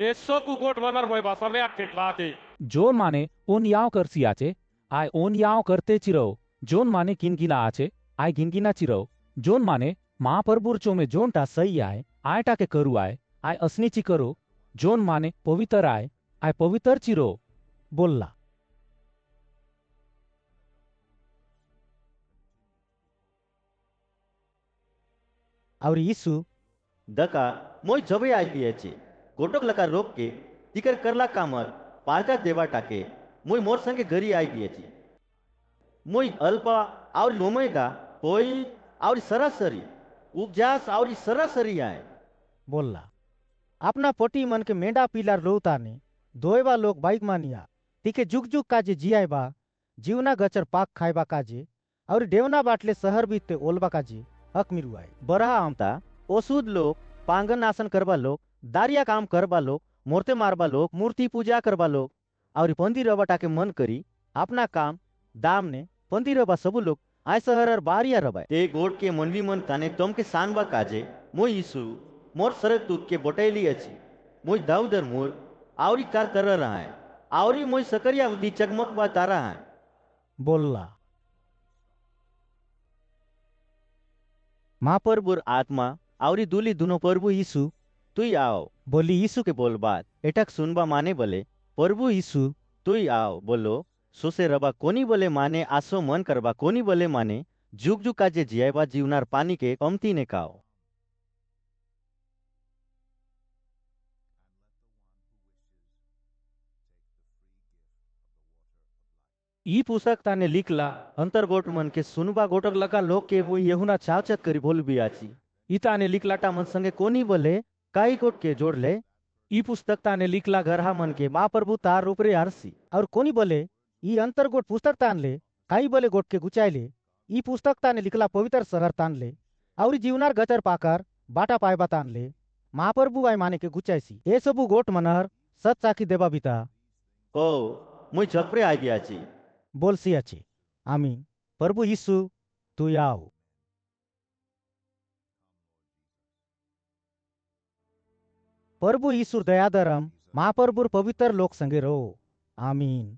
ए सोकु गोट मनर मोय बा समय के लाते जोन माने ओन याव करसी आचे आय ओन याव करते चिरो जोन माने किनकिना आचे आय गिनगिना चिरो जोन माने महाप्रभुर चो में जोनटा सही आय टाके करू आय असनीची करो जोन माने पवित्र आय पवित्र चिरो बोलला और यीशु दका मोय जबे आईपी आची गोटोक लका रोक के तिकर करला कामर पारका देवा टाके मोय मोर संगे घरी आईपी आची मोय अल्पा और लोमेगा कोई और सरासरी उपजास और सरासरी आए बोलला अपना पोटी मन के मेंढा पीलार लोता ने दोएबा लोग बाइक मानिया तिके जुग जुग काजे जियाबा जीवना गचर पाक खाइबा काजे और डेवना बाटले शहर बीते ओलबा काजे हक मिरुआय बरहा आमता ओसूद लोग पांगन आसन करबा लोग दारिया काम करबा लोग मूर्ति मारबा लोग मूर्ति पूजा करबा लोग और पंदी रबटा के मन करी अपना काम दाम ने पंदी रबा सबु लोग आय शहर बारिया रबाय ते गोट के मनवी मन ताने तम के सानबा काजे मोय यीशु मोर सरगदूत के बोटैली अछि मोय दाऊदर मोर आवरी कार कर रहा है आवरी मोय सकरिया दी चकमक बा तारा है बोलला महाप्रभुर आत्मा आवरी दूली दुनो प्रभु यीशु तुई आओ बोली यीशु के बोल बात एटक सुनबा माने बोले प्रभु यीशु तुई आओ बोलो सोसे रबा कोनी बोले माने आसो मन करबा कोनी बोले माने जुग जुग काजे जियाबा जीवनार पानी के कमती ने काओ ई पुस्तक ताने लिखला अंतर गोट मन के सुनबा गोटक लगा लोग के वो यहुना चावचक करी बोल बियाची ई ताने लिखलाटा मन संगे कोनी बोले काई गोट के जोड़ ले ई पुस्तक ताने लिखला घरहा मन के महाप्रभु तार ऊपरे आरसी और कोनी बोले ई अंतर गोट पुस्तक तान ले काई बोले गोट के गुचाई ले ई पुस्तक ताने लिखला पवित्र शहर तान ले और जीवनार गचर पाकर बाटा पायबा तान ले महाप्रभु आय माने के गुचाईसी ए सबु गोट मनहर सत साखी देबा बिता ओ मुई चपरे आ गया छी बोलसी अच्छे आमीन प्रभु यीशु तू आओ प्रभु यीशु दयादरम महाप्रभुर पवित्र लोक संगे रहो आमीन।